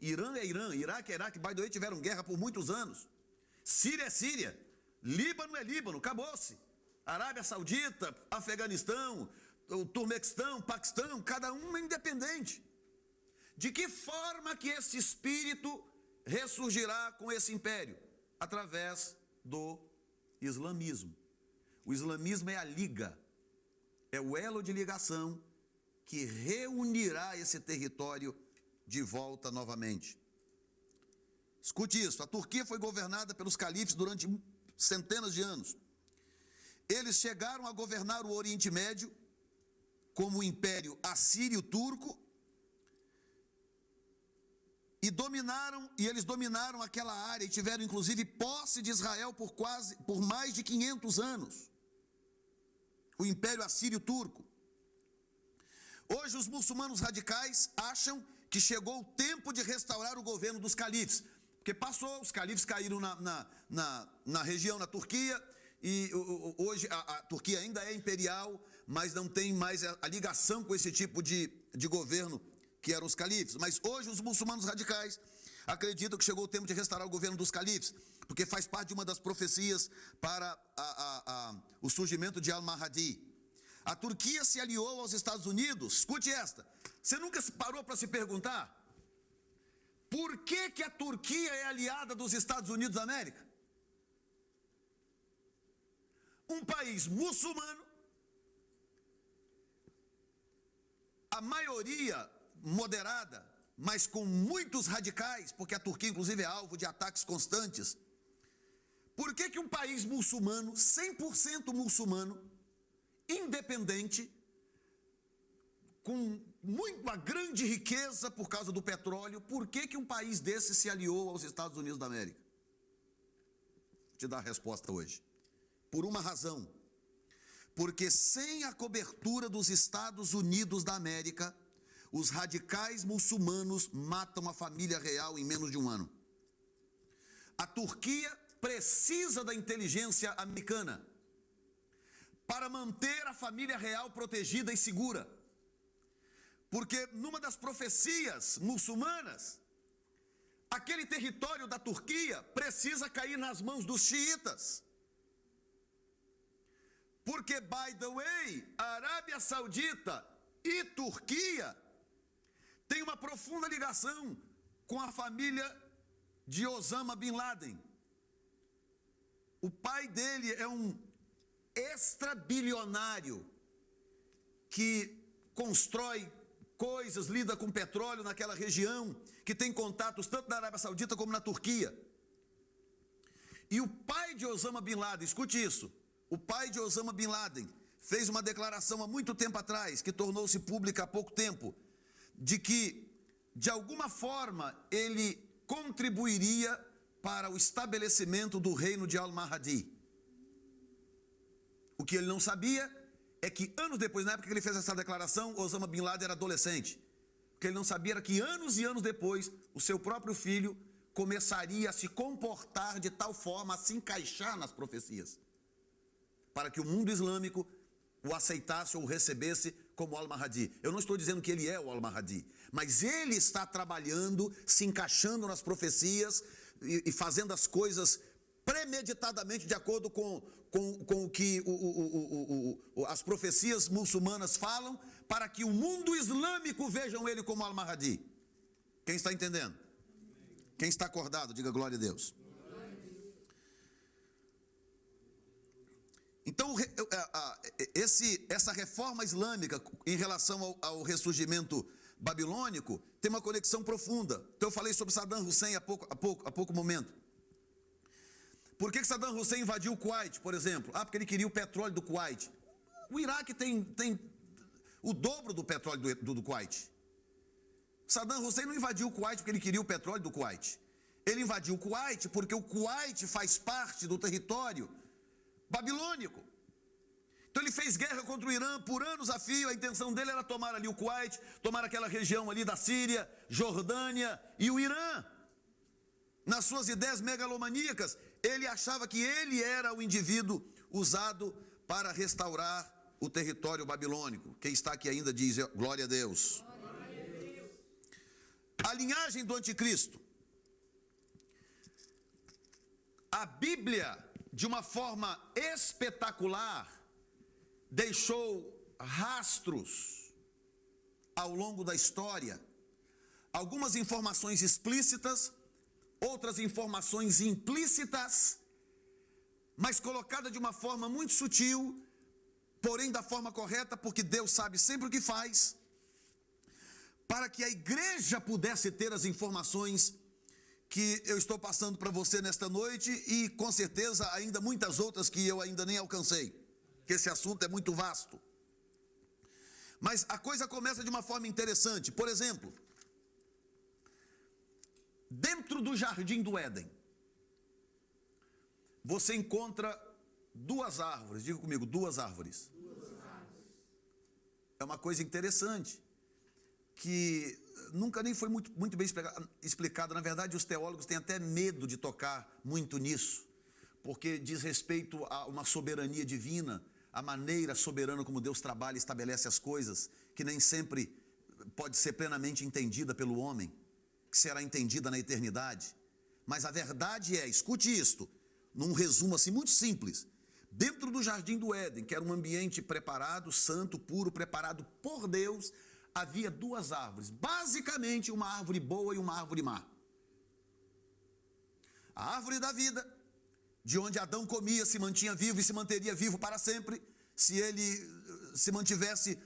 Irã é Irã, Iraque é Iraque, by the way, tiveram guerra por muitos anos. Síria é Síria, Líbano é Líbano, acabou-se. Arábia Saudita, Afeganistão, o Turmequistão, Paquistão, cada um é independente. De que forma que esse espírito ressurgirá com esse império? Através do islamismo. O islamismo é a liga, é o elo de ligação que reunirá esse território de volta novamente. Escute isso, a Turquia foi governada pelos califes durante centenas de anos. Eles chegaram a governar o Oriente Médio como o Império Assírio-Turco e eles dominaram aquela área e tiveram inclusive posse de Israel por mais de 500 anos. O Império Assírio-Turco. Hoje os muçulmanos radicais acham que chegou o tempo de restaurar o governo dos califes, porque passou, os califes caíram na região, na Turquia, e hoje a Turquia ainda é imperial, mas não tem mais a ligação com esse tipo de governo que eram os califes. Mas hoje os muçulmanos radicais acreditam que chegou o tempo de restaurar o governo dos califes, porque faz parte de uma das profecias para o surgimento de Al-Mahdi. A Turquia se aliou aos Estados Unidos. Escute esta, você nunca parou para se perguntar por que a Turquia é aliada dos Estados Unidos da América? Um país muçulmano, a maioria moderada, mas com muitos radicais, porque a Turquia inclusive é alvo de ataques constantes. Por que um país muçulmano, 100% muçulmano, independente, com uma grande riqueza por causa do petróleo, por que um país desse se aliou aos Estados Unidos da América? Vou te dar a resposta hoje. Por uma razão. Porque sem a cobertura dos Estados Unidos da América, os radicais muçulmanos matam a família real em menos de um ano. A Turquia precisa da inteligência americana para manter a família real protegida e segura. Porque numa das profecias muçulmanas, aquele território da Turquia precisa cair nas mãos dos xiitas. Porque, by the way, a Arábia Saudita e Turquia têm uma profunda ligação com a família de Osama Bin Laden. O pai dele é um extrabilionário que constrói coisas, lida com petróleo naquela região, que tem contatos tanto na Arábia Saudita como na Turquia. E o pai de Osama Bin Laden, escute isso, o pai de Osama Bin Laden fez uma declaração há muito tempo atrás, que tornou-se pública há pouco tempo, de que, de alguma forma, ele contribuiria para o estabelecimento do reino de Al-Mahdi. O que ele não sabia é que anos depois, na época que ele fez essa declaração, Osama Bin Laden era adolescente. O que ele não sabia era que anos e anos depois, o seu próprio filho começaria a se comportar de tal forma, a se encaixar nas profecias, para que o mundo islâmico o aceitasse ou o recebesse como Al-Mahdi. Eu não estou dizendo que ele é o Al-Mahdi, mas ele está trabalhando, se encaixando nas profecias e fazendo as coisas premeditadamente de acordo com o que as profecias muçulmanas falam, para que o mundo islâmico vejam ele como Al-Mahdi. Quem está entendendo? Quem está acordado, diga glória a Deus. Então, essa reforma islâmica em relação ao ressurgimento babilônico tem uma conexão profunda. Então, eu falei sobre Saddam Hussein há pouco momento. Por que Saddam Hussein invadiu o Kuwait, por exemplo? Porque ele queria o petróleo do Kuwait. O Iraque tem o dobro do petróleo do Kuwait. Saddam Hussein não invadiu o Kuwait porque ele queria o petróleo do Kuwait. Ele invadiu o Kuwait porque o Kuwait faz parte do território babilônico. Então ele fez guerra contra o Irã por anos a fio. A intenção dele era tomar ali o Kuwait, tomar aquela região ali da Síria, Jordânia e o Irã. Nas suas ideias megalomaníacas, ele achava que ele era o indivíduo usado para restaurar o território babilônico. Quem está aqui ainda diz glória a Deus. Glória a Deus. A linhagem do anticristo. A Bíblia, de uma forma espetacular, deixou rastros ao longo da história, algumas informações explícitas, outras informações implícitas, mas colocada de uma forma muito sutil, porém da forma correta, porque Deus sabe sempre o que faz, para que a igreja pudesse ter as informações que eu estou passando para você nesta noite e com certeza ainda muitas outras que eu ainda nem alcancei. Que esse assunto é muito vasto. Mas a coisa começa de uma forma interessante. Por exemplo, dentro do jardim do Éden, você encontra duas árvores. Diga comigo, duas árvores. É uma coisa interessante, que nunca nem foi muito bem explicada. Na verdade, os teólogos têm até medo de tocar muito nisso, porque diz respeito a uma soberania divina, a maneira soberana como Deus trabalha e estabelece as coisas, que nem sempre pode ser plenamente entendida pelo homem, que será entendida na eternidade. Mas a verdade é, escute isto, num resumo assim muito simples, dentro do jardim do Éden, que era um ambiente preparado, santo, puro, preparado por Deus, havia duas árvores, basicamente uma árvore boa e uma árvore má. A árvore da vida, de onde Adão comia, se mantinha vivo e se manteria vivo para sempre, se ele se mantivesse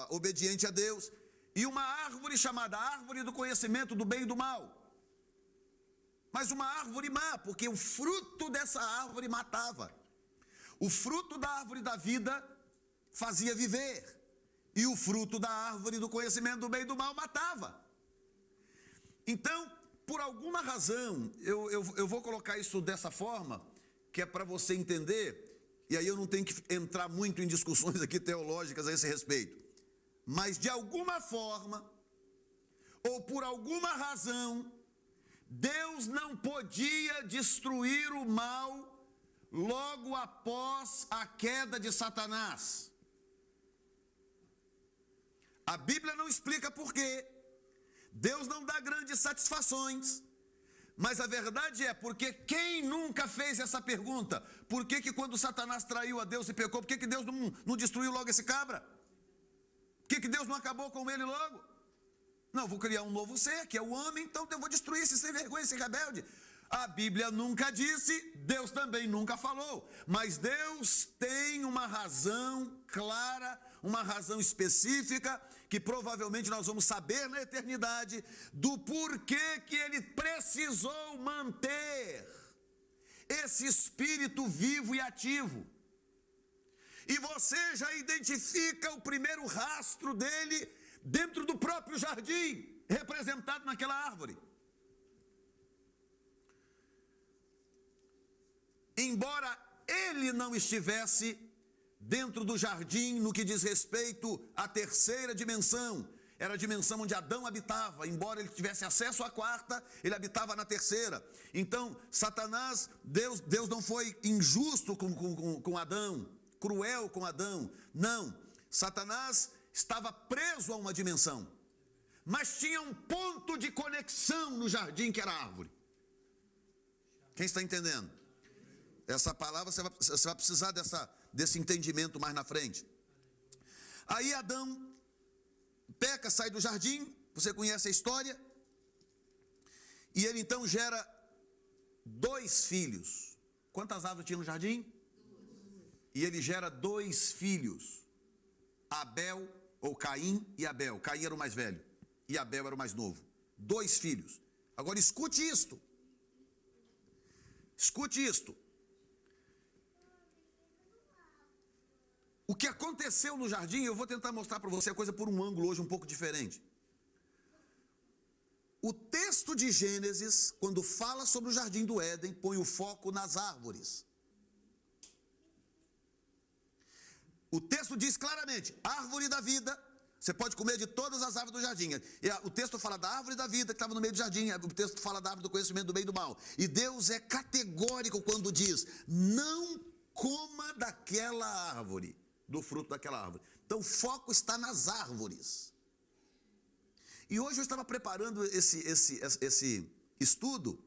obediente a Deus, e uma árvore chamada árvore do conhecimento do bem e do mal, mas uma árvore má, porque o fruto dessa árvore matava. O fruto da árvore da vida fazia viver, e o fruto da árvore do conhecimento do bem e do mal matava. Então, por alguma razão, eu vou colocar isso dessa forma, que é para você entender, e aí eu não tenho que entrar muito em discussões aqui teológicas a esse respeito, mas de alguma forma, ou por alguma razão, Deus não podia destruir o mal logo após a queda de Satanás. A Bíblia não explica por quê. Deus não dá grandes satisfações, mas a verdade é, porque quem nunca fez essa pergunta? Por que quando Satanás traiu a Deus e pecou, por que Deus não destruiu logo esse cabra? Por que Deus não acabou com ele logo? Não, vou criar um novo ser, que é o homem, então eu vou destruir esse sem vergonha, esse rebelde. A Bíblia nunca disse, Deus também nunca falou, mas Deus tem uma razão clara, uma razão específica, que provavelmente nós vamos saber na eternidade, do porquê que Ele precisou manter esse espírito vivo e ativo. E você já identifica o primeiro rastro dele dentro do próprio jardim, representado naquela árvore. Embora ele não estivesse dentro do jardim no que diz respeito à terceira dimensão, era a dimensão onde Adão habitava, embora ele tivesse acesso à quarta, ele habitava na terceira. Então, Satanás, Deus não foi injusto com Adão, cruel com Adão, não. Satanás estava preso a uma dimensão, mas tinha um ponto de conexão no jardim que era a árvore. Quem está entendendo? Essa palavra, você vai precisar desse entendimento mais na frente. Aí Adão peca, sai do jardim, você conhece a história, e ele então gera 2 filhos. Quantas árvores tinha no jardim? 2. E ele gera 2 filhos, Abel, ou Caim e Abel. Caim era o mais velho, e Abel era o mais novo. 2 filhos. Agora escute isto. Escute isto. O que aconteceu no jardim, eu vou tentar mostrar para você a coisa por um ângulo hoje um pouco diferente. O texto de Gênesis, quando fala sobre o jardim do Éden, põe o foco nas árvores. O texto diz claramente, árvore da vida, você pode comer de todas as árvores do jardim. O texto fala da árvore da vida que estava no meio do jardim, o texto fala da árvore do conhecimento do bem e do mal. E Deus é categórico quando diz, não coma daquela árvore, do fruto daquela árvore. Então o foco está nas árvores. E hoje eu estava preparando esse estudo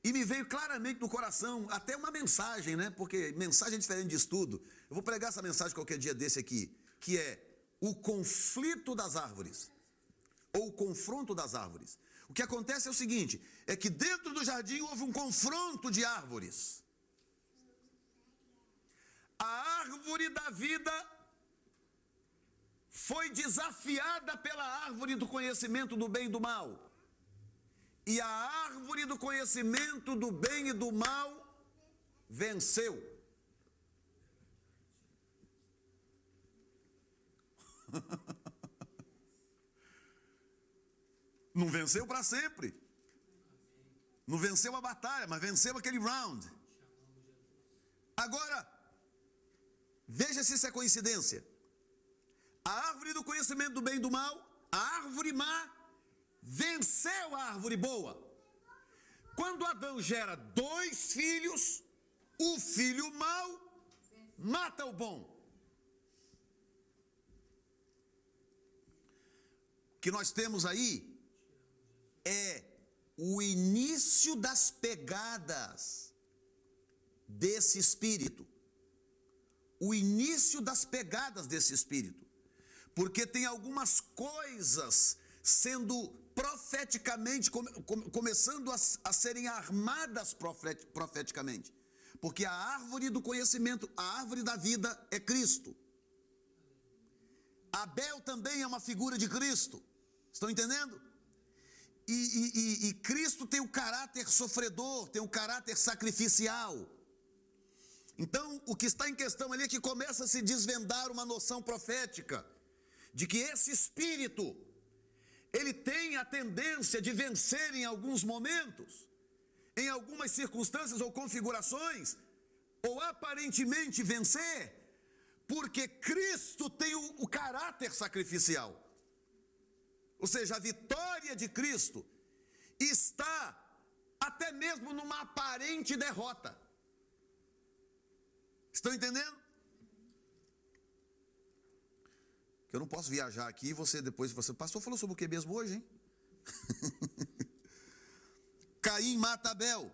e me veio claramente no coração até uma mensagem, né? Porque mensagem é diferente de estudo. Eu vou pregar essa mensagem qualquer dia desse aqui, que é o conflito das árvores, ou o confronto das árvores. O que acontece é o seguinte, é que dentro do jardim houve um confronto de árvores. A árvore da vida foi desafiada pela árvore do conhecimento do bem e do mal. E a árvore do conhecimento do bem e do mal venceu. Não venceu para sempre. Não venceu a batalha, mas venceu aquele round. Agora, veja se isso é coincidência. A árvore do conhecimento do bem e do mal, a árvore má, venceu a árvore boa. Quando Adão gera 2 filhos, o filho mau mata o bom. O que nós temos aí é o início das pegadas desse espírito. O início das pegadas desse espírito. Porque tem algumas coisas sendo profeticamente, começando a serem armadas profeticamente. Porque a árvore do conhecimento, a árvore da vida é Cristo. Abel também é uma figura de Cristo. Estão entendendo? E Cristo tem o caráter sofredor, tem o caráter sacrificial. Então, o que está em questão ali é que começa a se desvendar uma noção profética de que esse espírito, ele tem a tendência de vencer em alguns momentos, em algumas circunstâncias ou configurações, ou aparentemente vencer, porque Cristo tem o caráter sacrificial. Ou seja, a vitória de Cristo está até mesmo numa aparente derrota. Estão entendendo? Que eu não posso viajar aqui e você depois, pastor falou sobre o que mesmo hoje, hein? Caim mata Abel.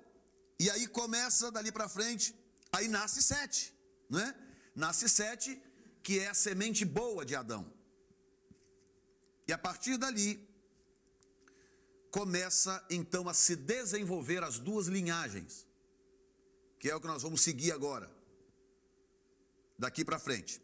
E aí começa dali para frente, aí nasce Sete, não é? Nasce Sete, que é a semente boa de Adão. E a partir dali, começa então a se desenvolver as 2 linhagens, que é o que nós vamos seguir agora, daqui para frente.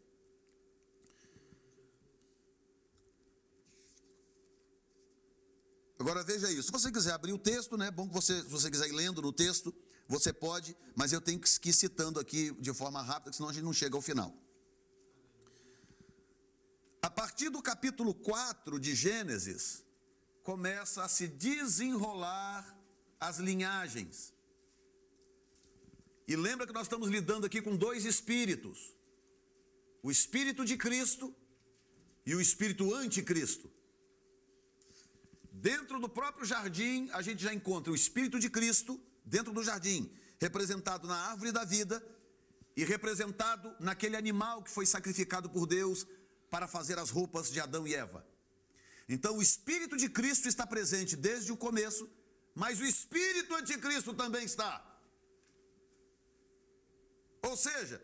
Agora veja isso, se você quiser abrir o texto, né, é bom que se você quiser ir lendo no texto, você pode, mas eu tenho que ir citando aqui de forma rápida, senão a gente não chega ao final. A partir do capítulo 4 de Gênesis, começa a se desenrolar as linhagens. E lembra que nós estamos lidando aqui com 2 espíritos. O espírito de Cristo e o espírito anticristo. Dentro do próprio jardim, a gente já encontra o espírito de Cristo, dentro do jardim, representado na árvore da vida e representado naquele animal que foi sacrificado por Deus para fazer as roupas de Adão e Eva. Então o espírito de Cristo está presente desde o começo, mas o espírito anticristo também está. Ou seja,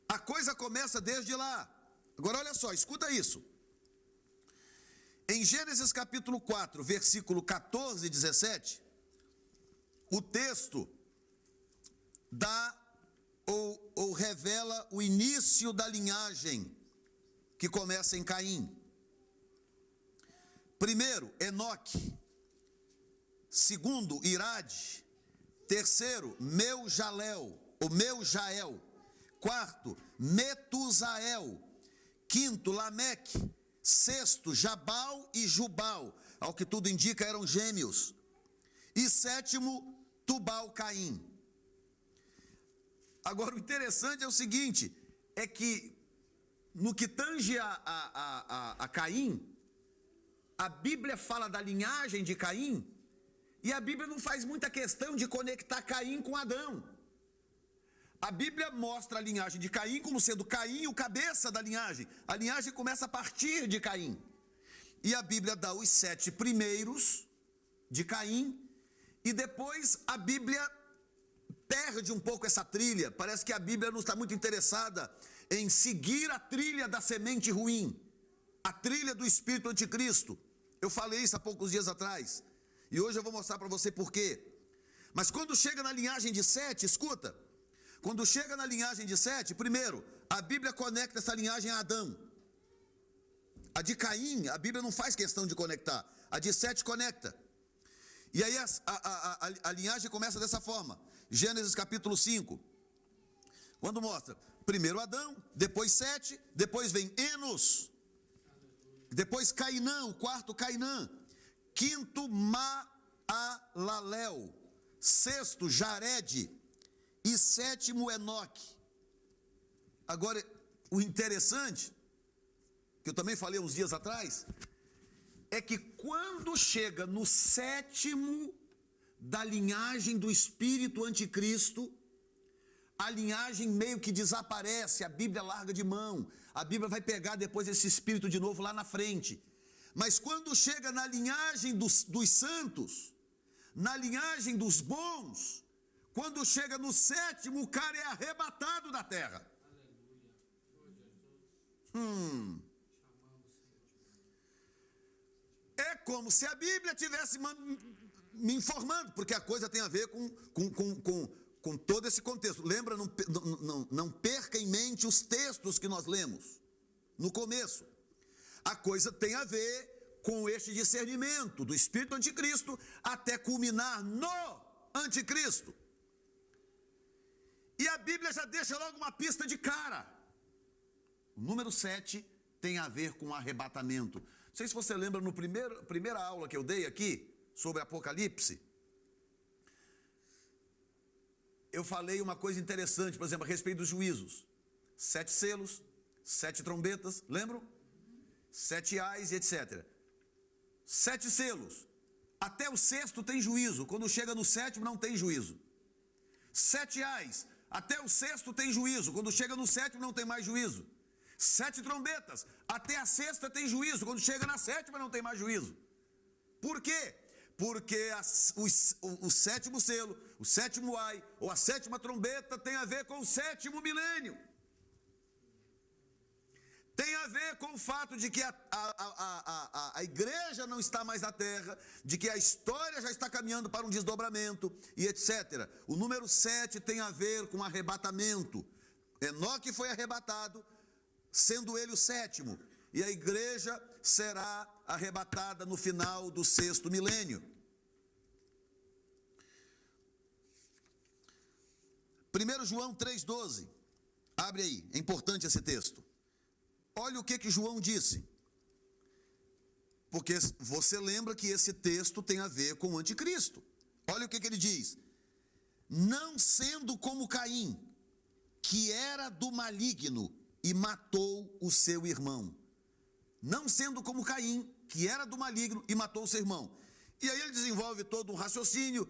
a coisa começa desde lá. Agora olha só, escuta isso. Em Gênesis capítulo 4, versículo 14 e 17, o texto dá ou revela o início da linhagem que começa em Caim. Primeiro, Enoque. Segundo, Irade. Terceiro, Meujalel, ou Meujael. Quarto, Metusael. Quinto, Lameque. Sexto, Jabal e Jubal, ao que tudo indica eram gêmeos. E sétimo, Tubal-Caim. Agora o interessante é o seguinte, é que no que tange a Caim, a Bíblia fala da linhagem de Caim, e a Bíblia não faz muita questão de conectar Caim com Adão. A Bíblia mostra a linhagem de Caim como sendo Caim o cabeça da linhagem. A linhagem começa a partir de Caim. E a Bíblia dá os 7 primeiros de Caim, e depois a Bíblia perde um pouco essa trilha. Parece que a Bíblia não está muito interessada em seguir a trilha da semente ruim, a trilha do espírito anticristo. Eu falei isso há poucos dias atrás, e hoje eu vou mostrar para você por quê. Mas quando chega na linhagem de 7, escuta, quando chega na linhagem de 7, primeiro, a Bíblia conecta essa linhagem a Adão. A de Caim, a Bíblia não faz questão de conectar, a de 7 conecta. E aí a linhagem começa dessa forma. Gênesis capítulo 5, quando mostra, primeiro Adão, depois 7, depois vem Enos, depois Cainã, o quarto Cainã, quinto Maalalel, sexto Jared e sétimo Enoque. Agora, o interessante, que eu também falei uns dias atrás, é que quando chega no sétimo da linhagem do espírito anticristo, a linhagem meio que desaparece, a Bíblia larga de mão, a Bíblia vai pegar depois esse espírito de novo lá na frente. Mas quando chega na linhagem dos santos, na linhagem dos bons, quando chega no sétimo, o cara é arrebatado da terra. É como se a Bíblia tivesse me informando, porque a coisa tem a ver com todo esse contexto. Lembra, não perca em mente os textos que nós lemos no começo. A coisa tem a ver com este discernimento do espírito anticristo até culminar no anticristo. E a Bíblia já deixa logo uma pista de cara. O número 7 tem a ver com arrebatamento. Não sei se você lembra, no primeira aula que eu dei aqui, sobre Apocalipse, eu falei uma coisa interessante, por exemplo, a respeito dos juízos. 7 selos, 7 trombetas, lembram? 7 ais e etc. 7 selos. Até o sexto tem juízo. Quando chega no sétimo não tem juízo. 7 ais. Até o sexto tem juízo. Quando chega no sétimo não tem mais juízo. 7 trombetas. Até a sexta tem juízo. Quando chega na sétima não tem mais juízo. Por quê? Porque o sétimo selo, o sétimo ai, ou a sétima trombeta tem a ver com o sétimo milênio. Tem a ver com o fato de que a igreja não está mais na terra, de que a história já está caminhando para um desdobramento e etc. O número 7 tem a ver com arrebatamento. Enoque foi arrebatado, sendo ele o sétimo, e a igreja será arrebatada no final do 6º milênio. 1 João 3,12, abre aí, é importante esse texto. Olha o que João disse, porque você lembra que esse texto tem a ver com o anticristo. Olha o que ele diz: não sendo como Caim, que era do maligno e matou o seu irmão. Não sendo como Caim, que era do maligno e matou o seu irmão. E aí ele desenvolve todo um raciocínio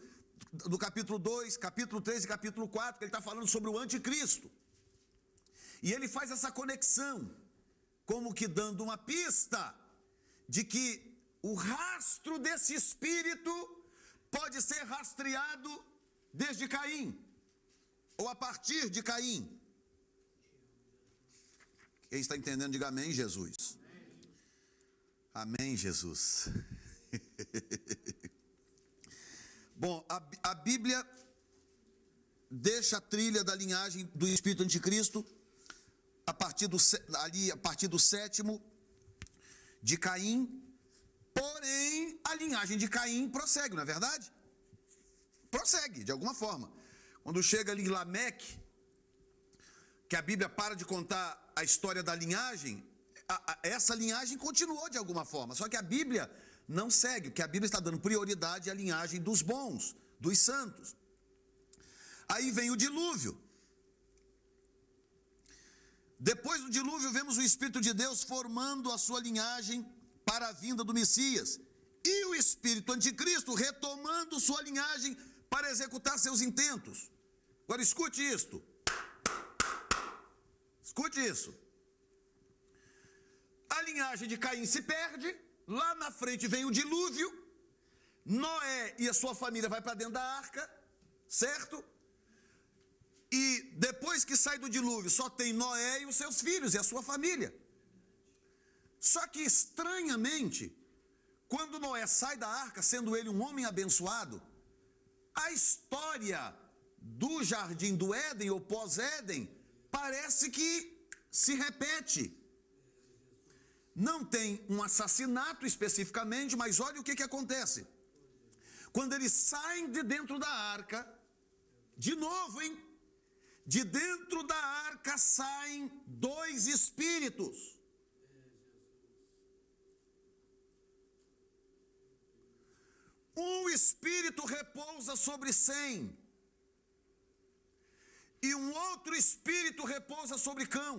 do capítulo 2, capítulo 3 e capítulo 4, que ele está falando sobre o anticristo. E ele faz essa conexão, como que dando uma pista de que o rastro desse espírito pode ser rastreado desde Caim, ou a partir de Caim. Quem está entendendo, diga amém, Jesus. Amém, Jesus. Bom, a Bíblia deixa a trilha da linhagem do espírito anticristo a partir do sétimo de Caim. Porém, a linhagem de Caim prossegue, não é verdade? Prossegue, de alguma forma. Quando chega ali em Lameque, que a Bíblia para de contar a história da linhagem, essa linhagem continuou de alguma forma, só que a Bíblia não segue, porque a Bíblia está dando prioridade à linhagem dos bons, dos santos. Aí vem o dilúvio. Depois do dilúvio, vemos o Espírito de Deus formando a sua linhagem para a vinda do Messias. E o Espírito Anticristo retomando sua linhagem para executar seus intentos. Agora escute isto. Escute isso. A linhagem de Caim se perde, lá na frente vem o dilúvio, Noé e a sua família vai para dentro da arca, certo? E depois que sai do dilúvio, só tem Noé e os seus filhos e a sua família. Só que estranhamente, quando Noé sai da arca, sendo ele um homem abençoado, a história do jardim do Éden ou pós-Éden parece que se repete. Não tem um assassinato especificamente, mas olha o que acontece. Quando eles saem de dentro da arca, de novo, hein? De dentro da arca saem 2 espíritos. Um espírito repousa sobre Sem, e um outro espírito repousa sobre Cão.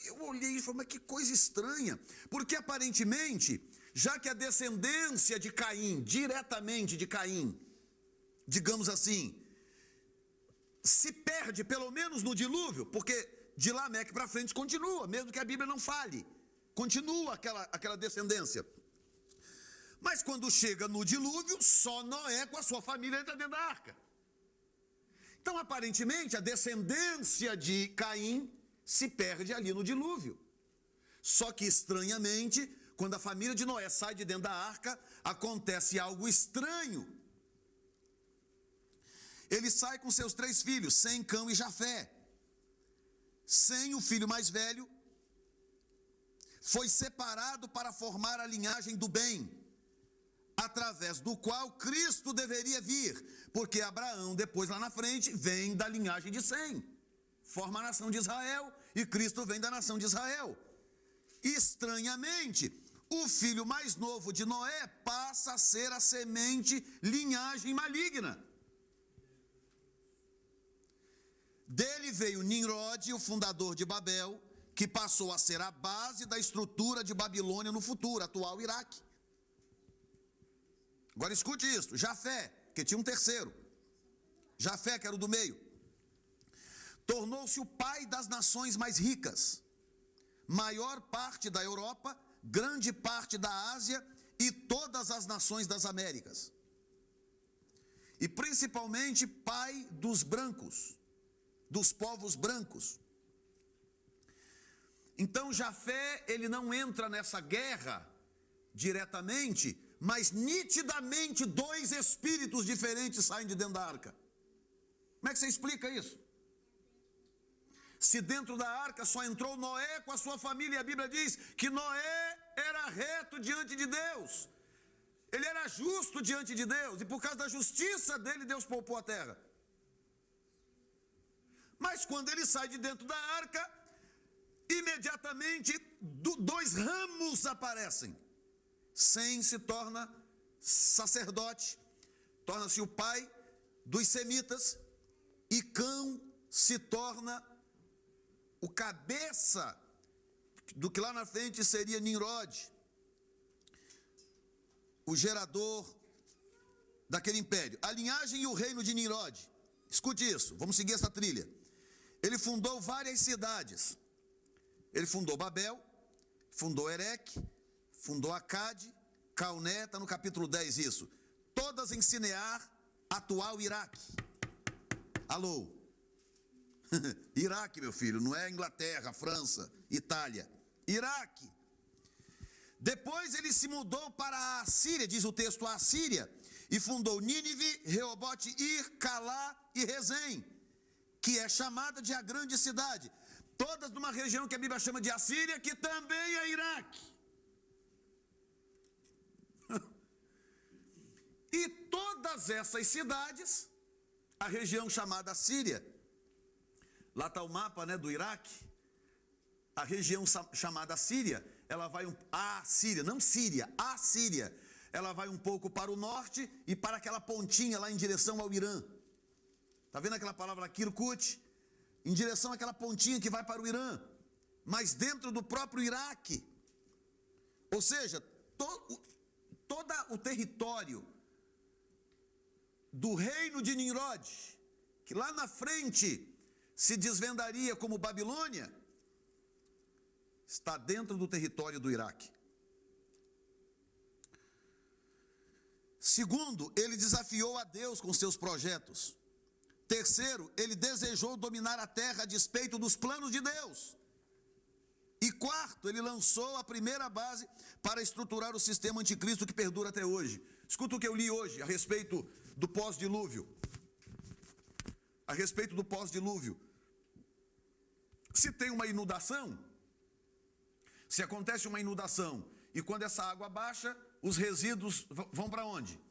Eu olhei e falei, mas que coisa estranha, porque aparentemente, já que a descendência de Caim, diretamente de Caim, digamos assim, se perde pelo menos no dilúvio, porque de Lameque para frente continua, mesmo que a Bíblia não fale, continua aquela descendência. Mas quando chega no dilúvio, só Noé com a sua família entra dentro da arca. Então, aparentemente, a descendência de Caim se perde ali no dilúvio. Só que, estranhamente, quando a família de Noé sai de dentro da arca, acontece algo estranho. Ele sai com seus 3 filhos, Sem, Cão e Jafé. Sem, o filho mais velho, foi separado para formar a linhagem do bem, através do qual Cristo deveria vir, porque Abraão, depois lá na frente, vem da linhagem de Sem, forma a nação de Israel, e Cristo vem da nação de Israel. Estranhamente, o filho mais novo de Noé passa a ser a semente, linhagem maligna. Dele veio Nimrod, o fundador de Babel, que passou a ser a base da estrutura de Babilônia no futuro, atual Iraque. Agora escute isso, Jafé, que tinha um terceiro, Jafé, que era o do meio, tornou-se o pai das nações mais ricas, maior parte da Europa, grande parte da Ásia e todas as nações das Américas. E principalmente pai dos brancos, dos povos brancos. Então Jafé, ele não entra nessa guerra diretamente, mas nitidamente 2 espíritos diferentes saem de dentro da arca. Como é que você explica isso? Se dentro da arca só entrou Noé com a sua família, e a Bíblia diz que Noé era reto diante de Deus, ele era justo diante de Deus, e por causa da justiça dele, Deus poupou a terra. Mas quando ele sai de dentro da arca, imediatamente 2 ramos aparecem. Sem se torna sacerdote, torna-se o pai dos semitas, e Cão se torna o cabeça do que lá na frente seria Nimrod, o gerador daquele império. A linhagem e o reino de Nimrod. Escute isso, vamos seguir essa trilha. Ele fundou várias cidades. Ele fundou Babel, fundou Ereque, fundou Acade, Calné, está no capítulo 10 isso. Todas em Sinear, atual Iraque. Alô? Iraque, meu filho, não é Inglaterra, França, Itália. Iraque. Depois ele se mudou para a Assíria, diz o texto, a Assíria, e fundou Nínive, Reobote-Ir, Calá e Rezém, que é chamada de a grande cidade. Todas numa região que a Bíblia chama de Assíria, que também é Iraque. E todas essas cidades, a região chamada Síria, lá está o mapa, né, do Iraque, a região chamada Síria, ela vai a Síria, não Síria, a Síria, ela vai um pouco para o norte e para aquela pontinha lá em direção ao Irã. Está vendo aquela palavra Kirkuk? Em direção àquela pontinha que vai para o Irã, mas dentro do próprio Iraque. Ou seja, todo o território do reino de Nimrod, que lá na frente se desvendaria como Babilônia, está dentro do território do Iraque. Segundo, ele desafiou a Deus com seus projetos. Terceiro, ele desejou dominar a terra a despeito dos planos de Deus. E quarto, ele lançou a primeira base para estruturar o sistema anticristo que perdura até hoje. Escuta o que eu li hoje a respeito do pós-dilúvio. A respeito do pós-dilúvio. Se tem uma inundação, se acontece uma inundação, e quando essa água baixa, os resíduos vão para onde?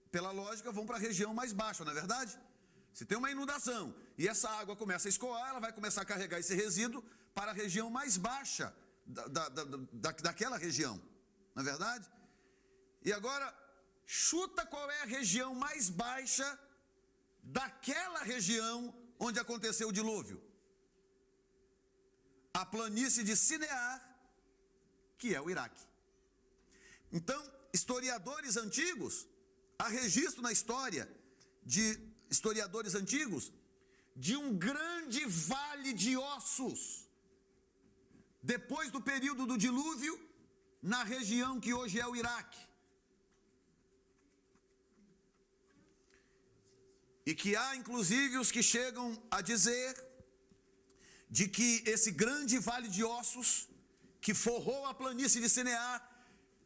Pela lógica, vão para a região mais baixa, não é verdade? Se tem uma inundação e essa água começa a escoar, ela vai começar a carregar esse resíduo para a região mais baixa daquela região, não é verdade? E agora, chuta qual é a região mais baixa daquela região onde aconteceu o dilúvio. A planície de Sinear, que é o Iraque. Então, historiadores antigos, há registro na história de historiadores antigos de um grande vale de ossos, depois do período do dilúvio, na região que hoje é o Iraque. E que há inclusive os que chegam a dizer de que esse grande vale de ossos que forrou a planície de Sinear,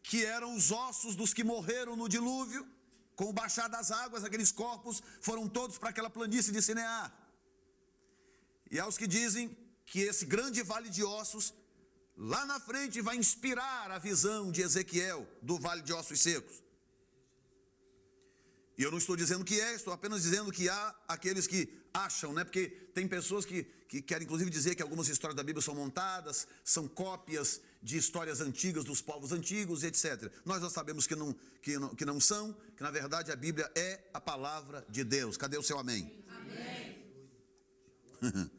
que eram os ossos dos que morreram no dilúvio, com o baixar das águas, aqueles corpos foram todos para aquela planície de Sinear. E há os que dizem que esse grande vale de ossos, lá na frente, vai inspirar a visão de Ezequiel do vale de ossos secos. E eu não estou dizendo que estou apenas dizendo que há aqueles que acham, né? Porque tem pessoas que querem inclusive dizer que algumas histórias da Bíblia são montadas, são cópias de histórias antigas dos povos antigos, etc. Nós já sabemos que não são, que na verdade a Bíblia é a palavra de Deus. Cadê o seu amém? Amém.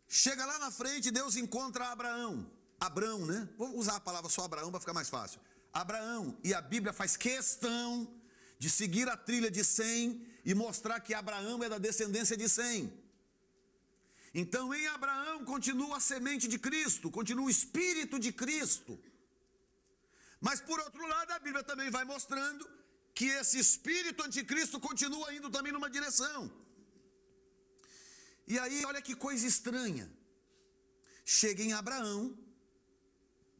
Chega lá na frente, Deus encontra Abraão, né? Vou usar a palavra só Abraão para ficar mais fácil. Abraão, e a Bíblia faz questão de seguir a trilha de Sem e mostrar que Abraão é da descendência de Sem. Então em Abraão continua a semente de Cristo, continua o Espírito de Cristo. Mas por outro lado a Bíblia também vai mostrando que esse Espírito anticristo continua indo também numa direção. E aí olha que coisa estranha, chega em Abraão,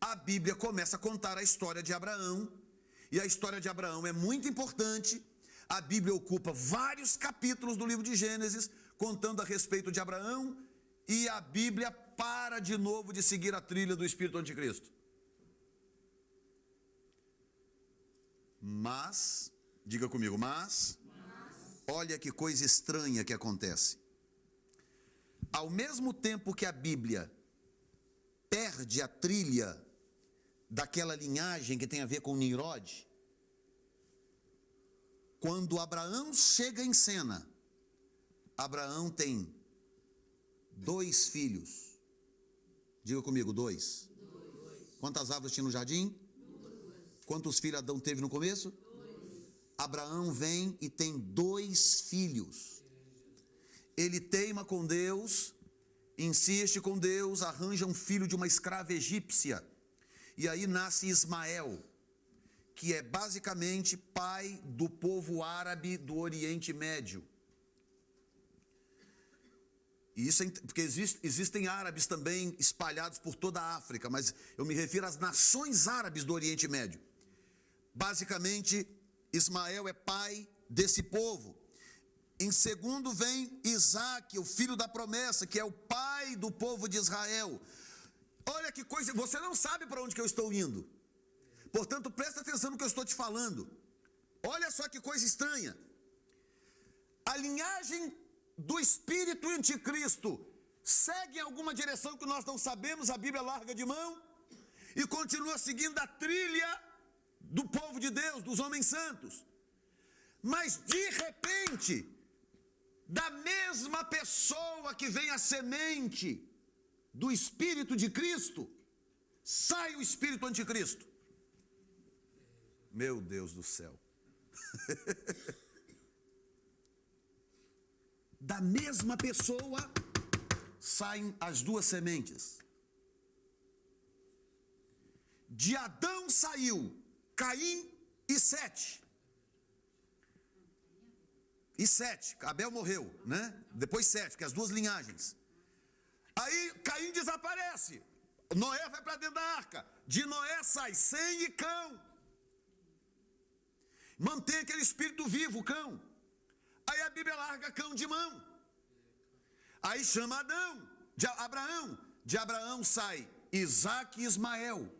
a Bíblia começa a contar a história de Abraão, e a história de Abraão é muito importante. A Bíblia ocupa vários capítulos do livro de Gênesis, contando a respeito de Abraão, e a Bíblia para de novo de seguir a trilha do Espírito Anticristo. Mas, diga comigo, olha que coisa estranha que acontece. Ao mesmo tempo que a Bíblia perde a trilha daquela linhagem que tem a ver com Nimrod, quando Abraão chega em cena, Abraão tem 2 filhos. Diga comigo, 2. Quantas árvores tinha no jardim? 2. Quantos filhos Adão teve no começo? 2. Abraão vem e tem 2 filhos. Ele teima com Deus, insiste com Deus, arranja um filho de uma escrava egípcia. E aí nasce Ismael, que é basicamente pai do povo árabe do Oriente Médio. E isso é porque existem árabes também espalhados por toda a África, mas eu me refiro às nações árabes do Oriente Médio. Basicamente, Ismael é pai desse povo. Em segundo vem Isaque, o filho da promessa, que é o pai do povo de Israel. Olha que coisa, você não sabe para onde que eu estou indo. Portanto, presta atenção no que eu estou te falando. Olha só que coisa estranha. A linhagem do espírito anticristo segue em alguma direção que nós não sabemos, a Bíblia larga de mão e continua seguindo a trilha do povo de Deus, dos homens santos. Mas de repente, da mesma pessoa que vem a semente do Espírito de Cristo, sai o Espírito Anticristo. Meu Deus do céu. Da mesma pessoa saem as duas sementes. De Adão saiu Caim e Sete. E Sete, Abel morreu, né? Depois Sete, que é as duas linhagens. Aí Caim desaparece. Noé vai para dentro da arca. De Noé sai Sem e Cão. Mantém aquele espírito vivo, Cão. Aí a Bíblia larga Cão de mão. Aí chama Abraão. De Abraão sai Isaque e Ismael.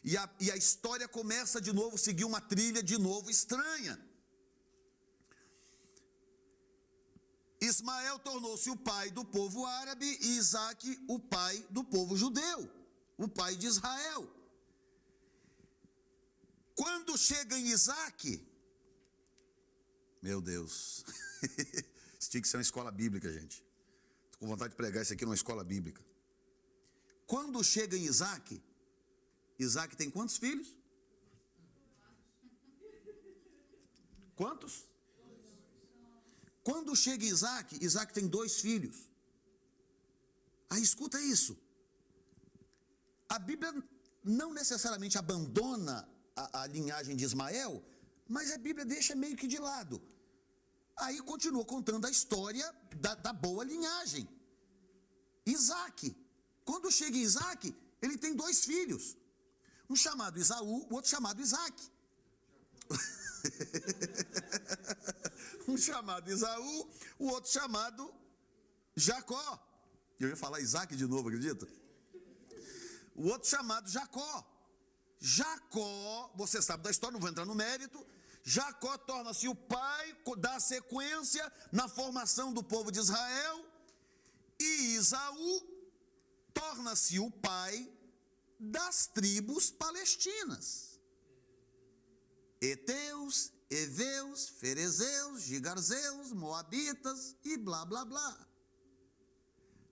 E a história começa de novo, seguir uma trilha de novo estranha. Ismael tornou-se o pai do povo árabe e Isaque o pai do povo judeu, o pai de Israel. Quando chega em Isaque, meu Deus, isso tinha que ser uma escola bíblica, gente. Estou com vontade de pregar isso aqui numa escola bíblica. Quando chega em Isaque, Isaque tem quantos filhos? Quantos? Quando chega Isaque, Isaque tem 2 filhos. Aí escuta isso. A Bíblia não necessariamente abandona a linhagem de Ismael, mas a Bíblia deixa meio que de lado. Aí continua contando a história da boa linhagem. Isaque. Quando chega Isaque, ele tem 2 filhos. Um chamado Esaú, o outro chamado Isaque. Um chamado Esaú, o outro chamado Jacó. Eu ia falar Isaque de novo, acredita? O outro chamado Jacó. Jacó, você sabe da história, não vou entrar no mérito. Jacó torna-se o pai, dá sequência na formação do povo de Israel. E Esaú torna-se o pai das tribos palestinas. Eteus, Eveus, Ferezeus, Gigarzeus, Moabitas e blá, blá, blá.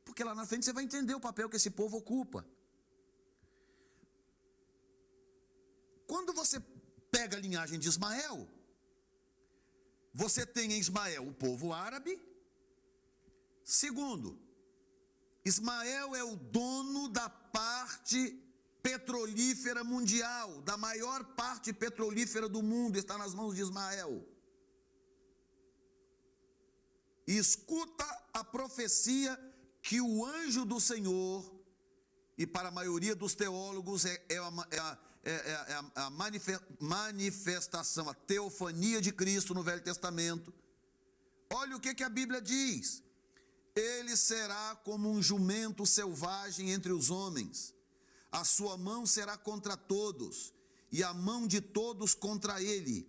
Porque lá na frente você vai entender o papel que esse povo ocupa. Quando você pega a linhagem de Ismael, você tem em Ismael o povo árabe. Segundo, Ismael é o dono da parte petrolífera mundial, da maior parte petrolífera do mundo, está nas mãos de Ismael. E escuta a profecia que o anjo do Senhor, e para a maioria dos teólogos é a manifestação, a teofania de Cristo no Velho Testamento. Olha o que a Bíblia diz: ele será como um jumento selvagem entre os homens, a sua mão será contra todos, e a mão de todos contra ele,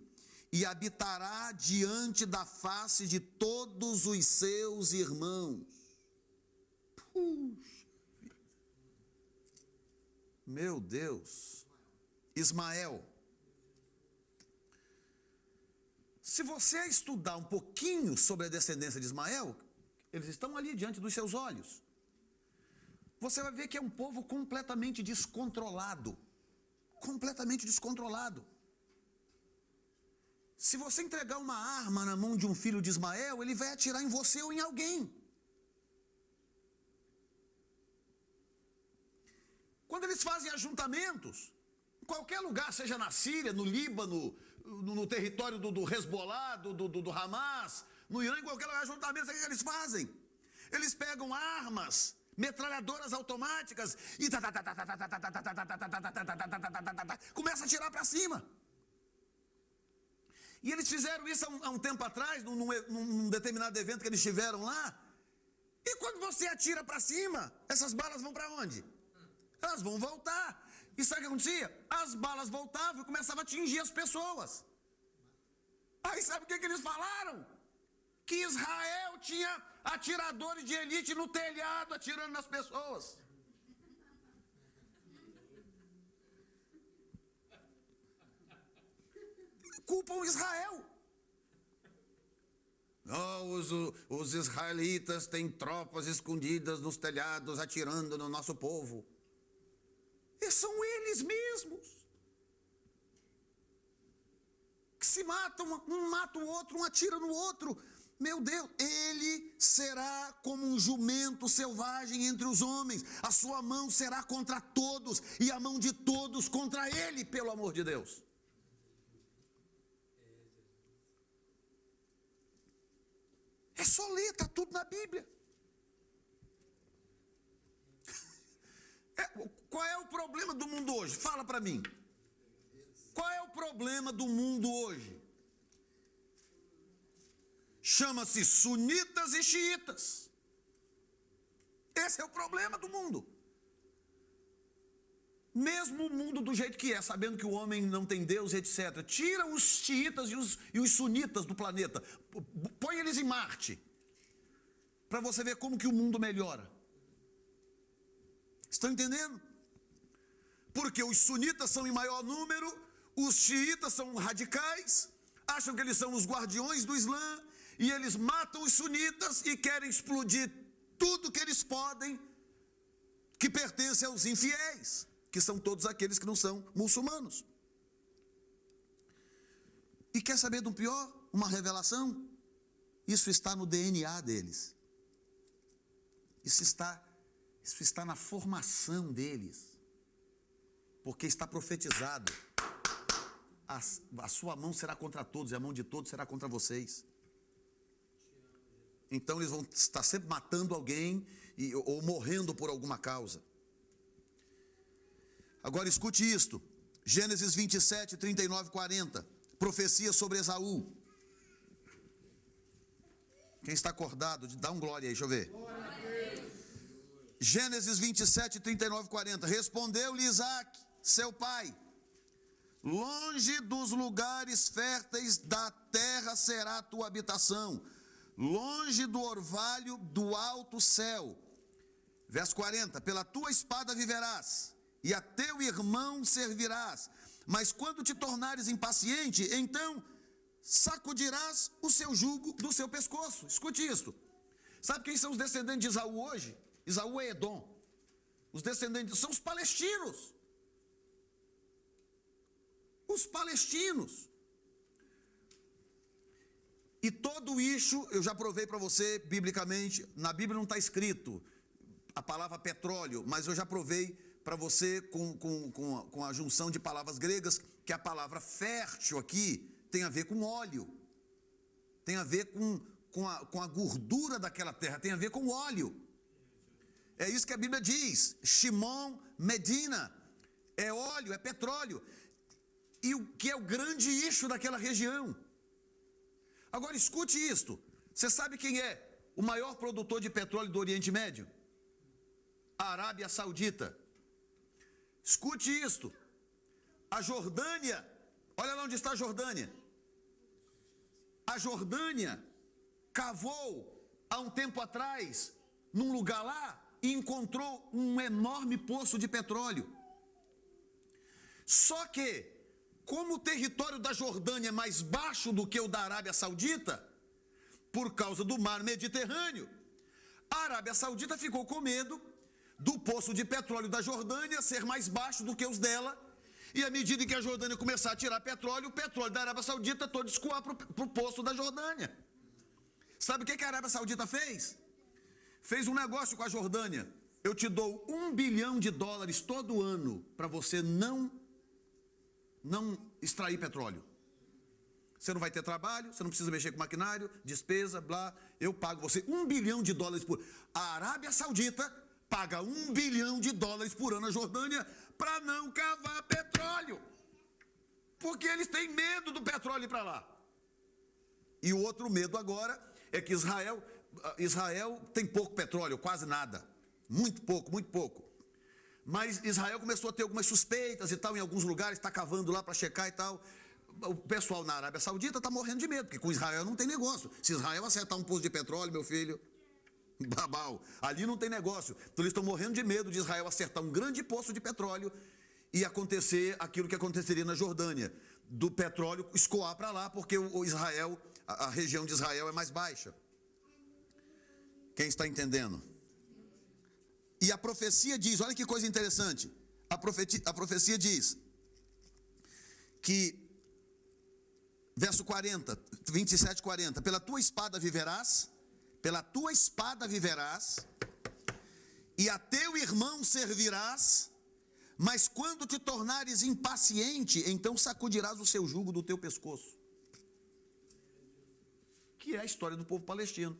e habitará diante da face de todos os seus irmãos. Puxa, meu Deus. Ismael. Se você estudar um pouquinho sobre a descendência de Ismael, eles estão ali diante dos seus olhos. Você vai ver que é um povo completamente descontrolado. Completamente descontrolado. Se você entregar uma arma na mão de um filho de Ismael, ele vai atirar em você ou em alguém. Quando eles fazem ajuntamentos, em qualquer lugar, seja na Síria, no Líbano, no território do Hezbollah, do Hamas, no Irã, em qualquer lugar, ajuntamentos, o que eles fazem? Eles pegam armas, metralhadoras automáticas e começa a atirar para cima. E eles fizeram isso há um tempo atrás, num determinado evento que eles tiveram lá. E quando você atira para cima, essas balas vão para onde? Elas vão voltar. E sabe o que acontecia? As balas voltavam e começavam a atingir as pessoas. Aí sabe o que eles falaram? Que Israel tinha atiradores de elite no telhado atirando nas pessoas. Culpam Israel. Oh, os israelitas têm tropas escondidas nos telhados atirando no nosso povo. E são eles mesmos que se matam, um mata o outro, um atira no outro. Meu Deus, ele será como um jumento selvagem entre os homens. A sua mão será contra todos e a mão de todos contra ele, pelo amor de Deus. É só ler, está tudo na Bíblia. Qual é o problema do mundo hoje? Fala para mim. Qual é o problema do mundo hoje? Chama-se sunitas e xiitas. Esse é o problema do mundo. Mesmo o mundo do jeito que é, sabendo que o homem não tem Deus, etc. Tira os xiitas e os sunitas do planeta. Põe eles em Marte. Para você ver como que o mundo melhora. Estão entendendo? Porque os sunitas são em maior número, os xiitas são radicais, acham que eles são os guardiões do Islã, e eles matam os sunitas e querem explodir tudo que eles podem, que pertence aos infiéis, que são todos aqueles que não são muçulmanos. E quer saber do pior? Uma revelação? Isso está no DNA deles. Isso está na formação deles. Porque está profetizado. A sua mão será contra todos e a mão de todos será contra vocês. Então eles vão estar sempre matando alguém ou morrendo por alguma causa. Agora escute isto. Gênesis 27, 39 e 40. Profecia sobre Esaú. Quem está acordado, dá um glória aí, deixa eu ver. Gênesis 27, 39 e 40. Respondeu-lhe Isaque, seu pai: longe dos lugares férteis da terra será a tua habitação, longe do orvalho do alto céu. Verso 40. Pela tua espada viverás, e a teu irmão servirás. Mas quando te tornares impaciente, então sacudirás o seu jugo do seu pescoço. Escute isso. Sabe quem são os descendentes de Esaú hoje? Esaú é Edom. Os descendentes são os palestinos. Os palestinos. E todo isso, eu já provei para você biblicamente, na Bíblia não está escrito a palavra petróleo, mas eu já provei para você com a junção de palavras gregas, que a palavra fértil aqui tem a ver com óleo, tem a ver com a gordura daquela terra, tem a ver com óleo. É isso que a Bíblia diz. Shimon, Medina, é óleo, é petróleo, e o que é o grande eixo daquela região. Agora escute isto. Você sabe quem é o maior produtor de petróleo do Oriente Médio? A Arábia Saudita. Escute isto. A Jordânia, olha lá onde está a Jordânia. A Jordânia cavou há um tempo atrás, num lugar lá, e encontrou um enorme poço de petróleo. Só que, como o território da Jordânia é mais baixo do que o da Arábia Saudita, por causa do mar Mediterrâneo, a Arábia Saudita ficou com medo do poço de petróleo da Jordânia ser mais baixo do que os dela, e à medida que a Jordânia começar a tirar petróleo, o petróleo da Arábia Saudita todo escoar para o poço da Jordânia. Sabe o que a Arábia Saudita fez? Fez um negócio com a Jordânia. Eu te dou $1 bilhão todo ano para você não extrair petróleo. Você não vai ter trabalho, você não precisa mexer com maquinário, despesa, blá, eu pago você $1 bilhão por... A Arábia Saudita paga $1 bilhão por ano à Jordânia para não cavar petróleo. Porque eles têm medo do petróleo ir para lá. E o outro medo agora é que Israel tem pouco petróleo, quase nada. Muito pouco. Mas Israel começou a ter algumas suspeitas e tal, em alguns lugares, está cavando lá para checar e tal. O pessoal na Arábia Saudita está morrendo de medo, porque com Israel não tem negócio. Se Israel acertar um poço de petróleo, meu filho, Babau. Ali não tem negócio. Então eles estão morrendo de medo de Israel acertar um grande poço de petróleo e acontecer aquilo que aconteceria na Jordânia, do petróleo escoar para lá, porque o Israel, a região de Israel é mais baixa. Quem está entendendo? E a profecia diz, olha que coisa interessante, a profecia diz que, verso 40, 27, 40, pela tua espada viverás, e a teu irmão servirás, mas quando te tornares impaciente, então sacudirás o seu jugo do teu pescoço. Que é a história do povo palestino.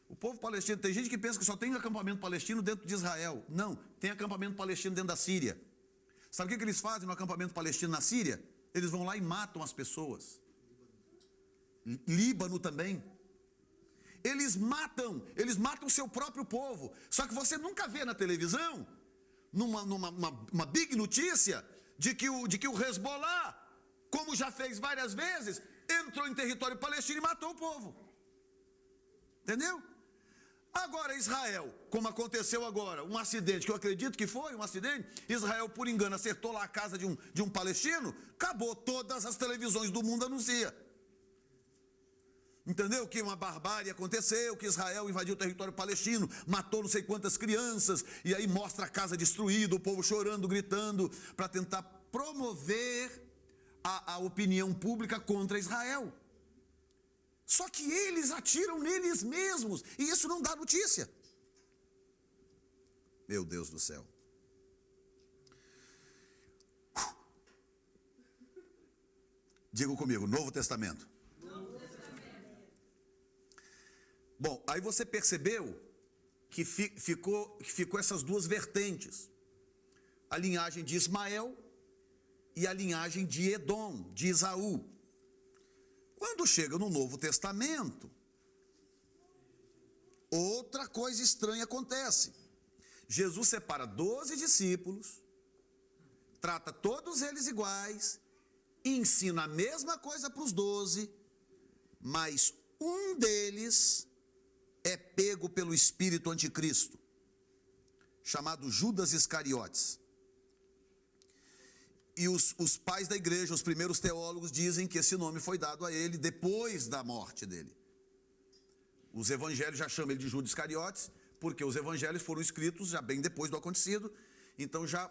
O povo palestino, tem gente que pensa que só tem acampamento palestino dentro de Israel. Não, tem acampamento palestino dentro da Síria. Sabe o que eles fazem no acampamento palestino na Síria? Eles vão lá e matam as pessoas. Líbano também. Eles matam o seu próprio povo. Só que você nunca vê na televisão, numa big notícia, de que o Hezbollah, como já fez várias vezes, entrou em território palestino e matou o povo. Entendeu? Agora Israel, como aconteceu agora, um acidente, que eu acredito que foi um acidente, Israel por engano acertou lá a casa de um palestino, acabou, todas as televisões do mundo anunciam. Entendeu? Que uma barbárie aconteceu, que Israel invadiu o território palestino, matou não sei quantas crianças, e aí mostra a casa destruída, o povo chorando, gritando, para tentar promover a opinião pública contra Israel. Só que eles atiram neles mesmos, e isso não dá notícia. Meu Deus do céu. Diga comigo, Novo Testamento. Bom, aí você percebeu que ficou essas duas vertentes. A linhagem de Ismael e a linhagem de Edom, de Esaú. Quando chega no Novo Testamento, outra coisa estranha acontece. Jesus separa 12 discípulos, trata todos eles iguais, ensina a mesma coisa para os 12, mas um deles é pego pelo espírito anticristo, chamado Judas Iscariotes. E os pais da igreja, os primeiros teólogos, dizem que esse nome foi dado a ele depois da morte dele. Os evangelhos já chamam ele de Judas Iscariotes, porque os evangelhos foram escritos já bem depois do acontecido, então já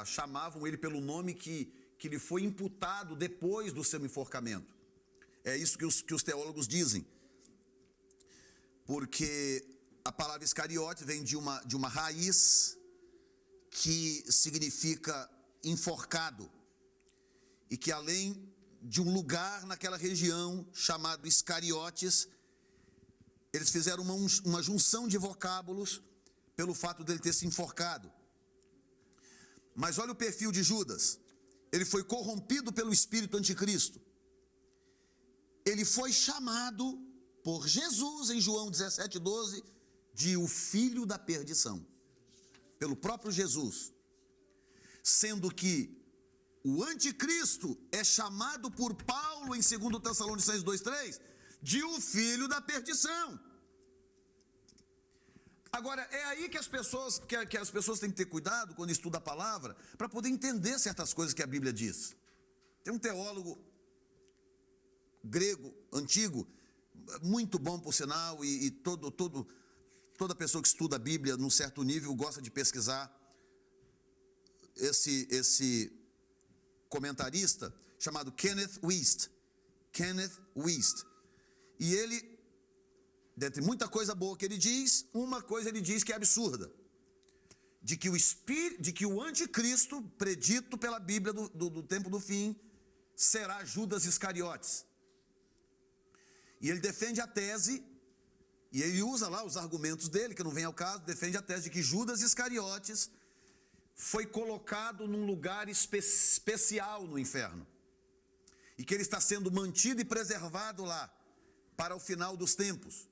chamavam ele pelo nome que lhe foi imputado depois do seu enforcamento. É isso que os teólogos dizem. Porque a palavra Iscariote vem de uma raiz que significa enforcado, e que além de um lugar naquela região chamado Iscariotes, eles fizeram uma junção de vocábulos pelo fato dele ter se enforcado. Mas olha o perfil de Judas. Ele foi corrompido pelo espírito anticristo. Ele foi chamado por Jesus em João 17:12 de o filho da perdição, pelo próprio Jesus. Sendo que o anticristo é chamado por Paulo em 2 Tessalonicenses 2:3 de o filho da perdição. Agora, é aí que as pessoas têm que ter cuidado quando estudam a palavra, para poder entender certas coisas que a Bíblia diz. Tem um teólogo grego, antigo, muito bom por sinal, e toda pessoa que estuda a Bíblia num certo nível gosta de pesquisar. Esse comentarista chamado Kenneth Wuest, e ele, dentre muita coisa boa que ele diz, uma coisa ele diz que é absurda, de que o anticristo predito pela Bíblia do tempo do fim será Judas Iscariotes. E ele defende a tese, e ele usa lá os argumentos dele, que não vem ao caso, defende a tese de que Judas Iscariotes foi colocado num lugar especial no inferno, e que ele está sendo mantido e preservado lá para o final dos tempos,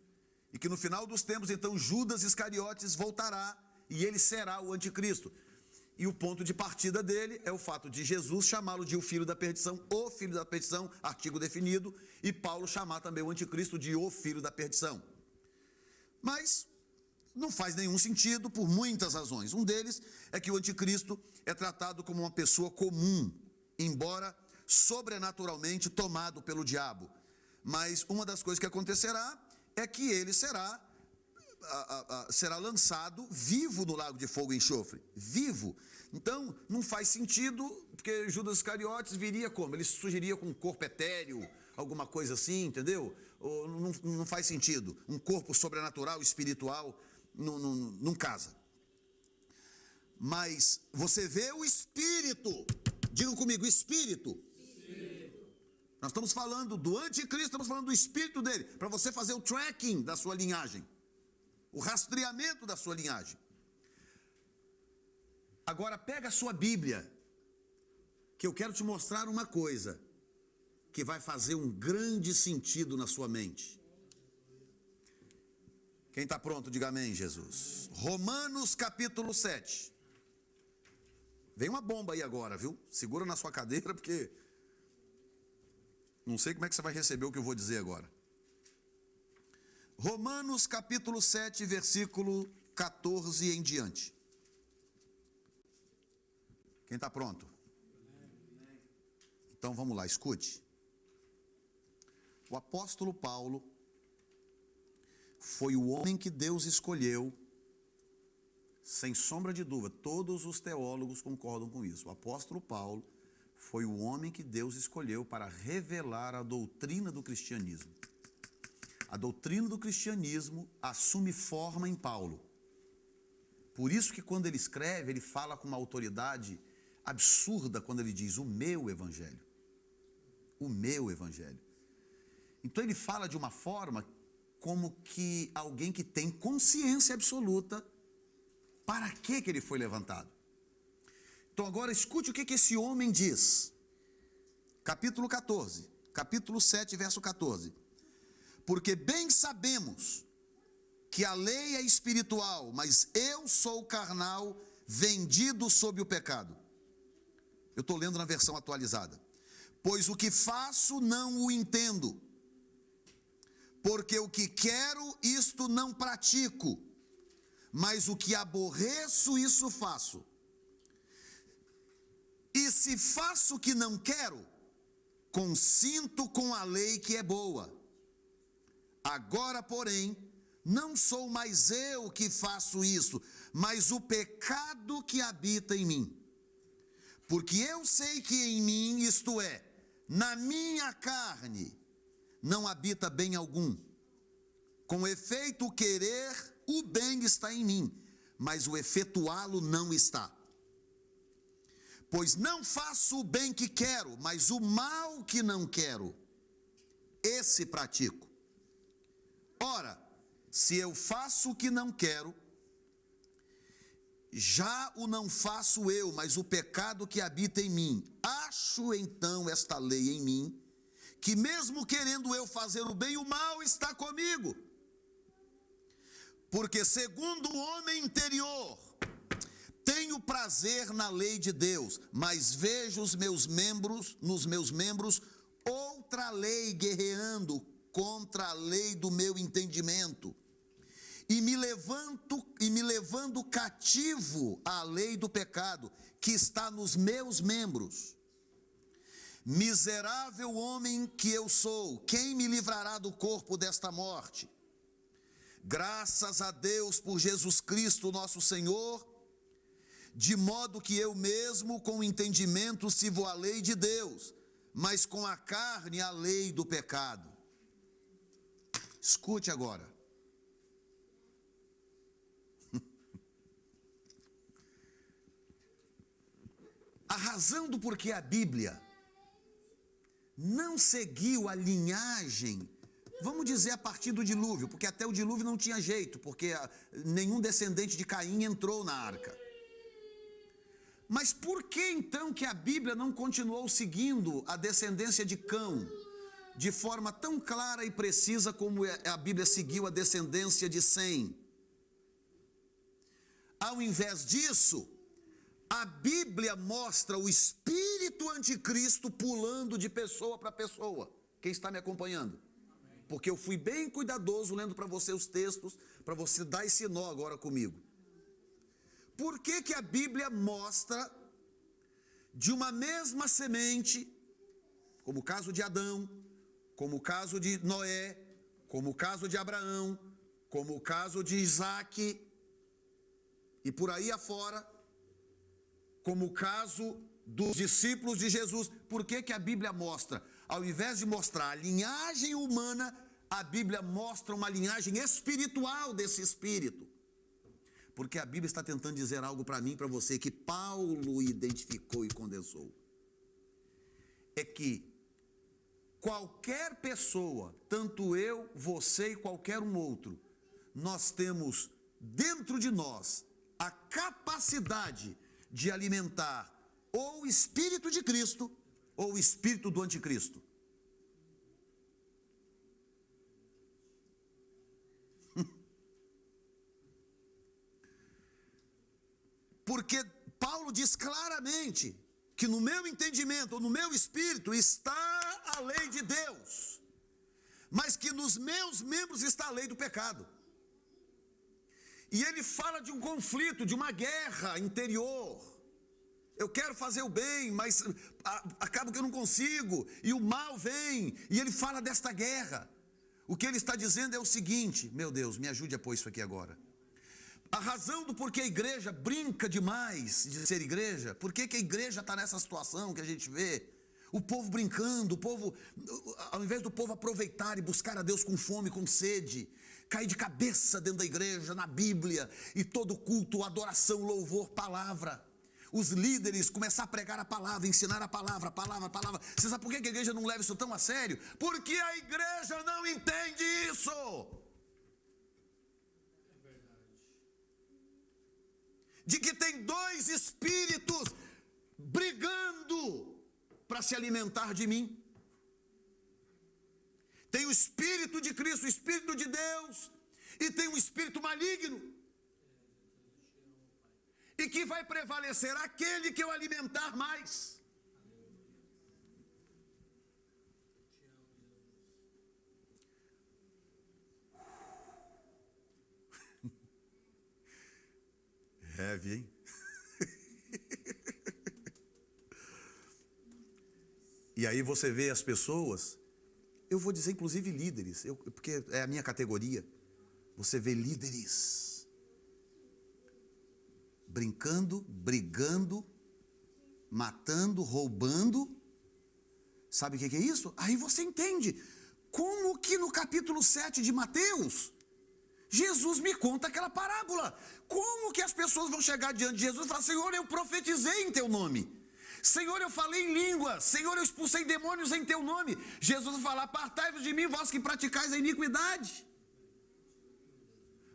e que no final dos tempos, então, Judas Iscariotes voltará, e ele será o anticristo. E o ponto de partida dele é o fato de Jesus chamá-lo de o filho da perdição, artigo definido, e Paulo chamar também o anticristo de o filho da perdição. Mas não faz nenhum sentido por muitas razões. Um deles é que o anticristo é tratado como uma pessoa comum, embora sobrenaturalmente tomado pelo diabo. Mas uma das coisas que acontecerá é que ele será lançado vivo no lago de fogo e enxofre, vivo. Então não faz sentido, porque Judas Iscariotes viria como? Ele surgiria com um corpo etéreo, alguma coisa assim, entendeu? Ou não faz sentido, um corpo sobrenatural, espiritual, não casa. Mas você vê o Espírito, diga comigo, Espírito. Nós estamos falando do anticristo, estamos falando do Espírito dele, para você fazer o tracking da sua linhagem, o rastreamento da sua linhagem. Agora pega a sua Bíblia, que eu quero te mostrar uma coisa, que vai fazer um grande sentido na sua mente. Quem está pronto, diga amém, Jesus. Romanos capítulo 7. Vem uma bomba aí agora, viu? Segura na sua cadeira, porque não sei como é que você vai receber o que eu vou dizer agora. Romanos capítulo 7, versículo 14 em diante. Quem está pronto? Então vamos lá, escute. O apóstolo Paulo foi o homem que Deus escolheu, sem sombra de dúvida, todos os teólogos concordam com isso. O apóstolo Paulo foi o homem que Deus escolheu para revelar a doutrina do cristianismo. A doutrina do cristianismo assume forma em Paulo. Por isso que quando ele escreve, ele fala com uma autoridade absurda quando ele diz o meu evangelho. O meu evangelho. Então ele fala de uma forma como que alguém que tem consciência absoluta para que ele foi levantado. Então agora escute o que esse homem diz. Capítulo 14, capítulo 7, verso 14. Porque bem sabemos que a lei é espiritual, mas eu sou carnal, vendido sob o pecado. Eu estou lendo na versão atualizada. Pois o que faço não o entendo, porque o que quero, isto não pratico, mas o que aborreço, isso faço. E se faço o que não quero, consinto com a lei que é boa. Agora, porém, não sou mais eu que faço isso, mas o pecado que habita em mim. Porque eu sei que em mim, isto é, na minha carne, não habita bem algum. Com efeito, o querer, o bem está em mim, mas o efetuá-lo não está. Pois não faço o bem que quero, mas o mal que não quero, esse pratico. Ora, se eu faço o que não quero, já o não faço eu, mas o pecado que habita em mim. Acho então esta lei em mim, que mesmo querendo eu fazer o bem, o mal está comigo. Porque segundo o homem interior, tenho prazer na lei de Deus, mas vejo nos meus membros, outra lei guerreando contra a lei do meu entendimento, e me levando cativo à lei do pecado, que está nos meus membros. Miserável homem que eu sou, quem me livrará do corpo desta morte? Graças a Deus por Jesus Cristo nosso Senhor, de modo que eu mesmo com entendimento sirvo a lei de Deus, mas com a carne a lei do pecado. Escute agora. A razão do porquê a Bíblia não seguiu a linhagem, vamos dizer a partir do dilúvio, porque até o dilúvio não tinha jeito, porque nenhum descendente de Caim entrou na arca. Mas por que então que a Bíblia não continuou seguindo a descendência de Cão, de forma tão clara e precisa como a Bíblia seguiu a descendência de Sem? Ao invés disso, a Bíblia mostra o espírito anticristo pulando de pessoa para pessoa. Quem está me acompanhando? porque eu fui bem cuidadoso lendo para você os textos, para você dar esse nó agora comigo. Por que que a Bíblia mostra de uma mesma semente, como o caso de Adão, como o caso de Noé, como o caso de Abraão, como o caso de Isaac, e por aí afora, como o caso dos discípulos de Jesus? Por que que a Bíblia mostra, ao invés de mostrar a linhagem humana, a Bíblia mostra uma linhagem espiritual desse Espírito? Porque a Bíblia está tentando dizer algo para mim e para você, que Paulo identificou e condensou. É que qualquer pessoa, tanto eu, você e qualquer um outro, nós temos dentro de nós a capacidade de alimentar ou o Espírito de Cristo ou o Espírito do Anticristo. Porque Paulo diz claramente que no meu entendimento, ou no meu espírito, está a lei de Deus, mas que nos meus membros está a lei do pecado. E ele fala de um conflito, de uma guerra interior. Eu quero fazer o bem, mas acaba que eu não consigo, e o mal vem, e ele fala desta guerra. O que ele está dizendo é o seguinte: meu Deus, me ajude a pôr isso aqui agora. A razão do porquê a igreja brinca demais de ser igreja, por que que a igreja está nessa situação que a gente vê? O povo brincando, o povo, ao invés do povo aproveitar e buscar a Deus com fome, com sede, cair de cabeça dentro da igreja, na Bíblia, e todo culto, adoração, louvor, palavra. Os líderes começar a pregar a palavra, ensinar a palavra. Você sabe por que a igreja não leva isso tão a sério? Porque a igreja não entende isso. De que tem dois espíritos brigando para se alimentar de mim. Tem o Espírito de Cristo, o Espírito de Deus, e tem um espírito maligno. E que vai prevalecer aquele que eu alimentar mais. Heavy, hein? E aí você vê as pessoas, eu vou dizer inclusive líderes, porque é a minha categoria. Você vê líderes brincando, brigando, matando, roubando. Sabe o que é isso? Aí você entende como que no capítulo 7 de Mateus, Jesus me conta aquela parábola. Como que as pessoas vão chegar diante de Jesus e falar: Senhor, eu profetizei em teu nome. Senhor, eu falei em língua. Senhor, eu expulsei demônios em teu nome. Jesus vai falar: apartai-vos de mim, vós que praticais a iniquidade.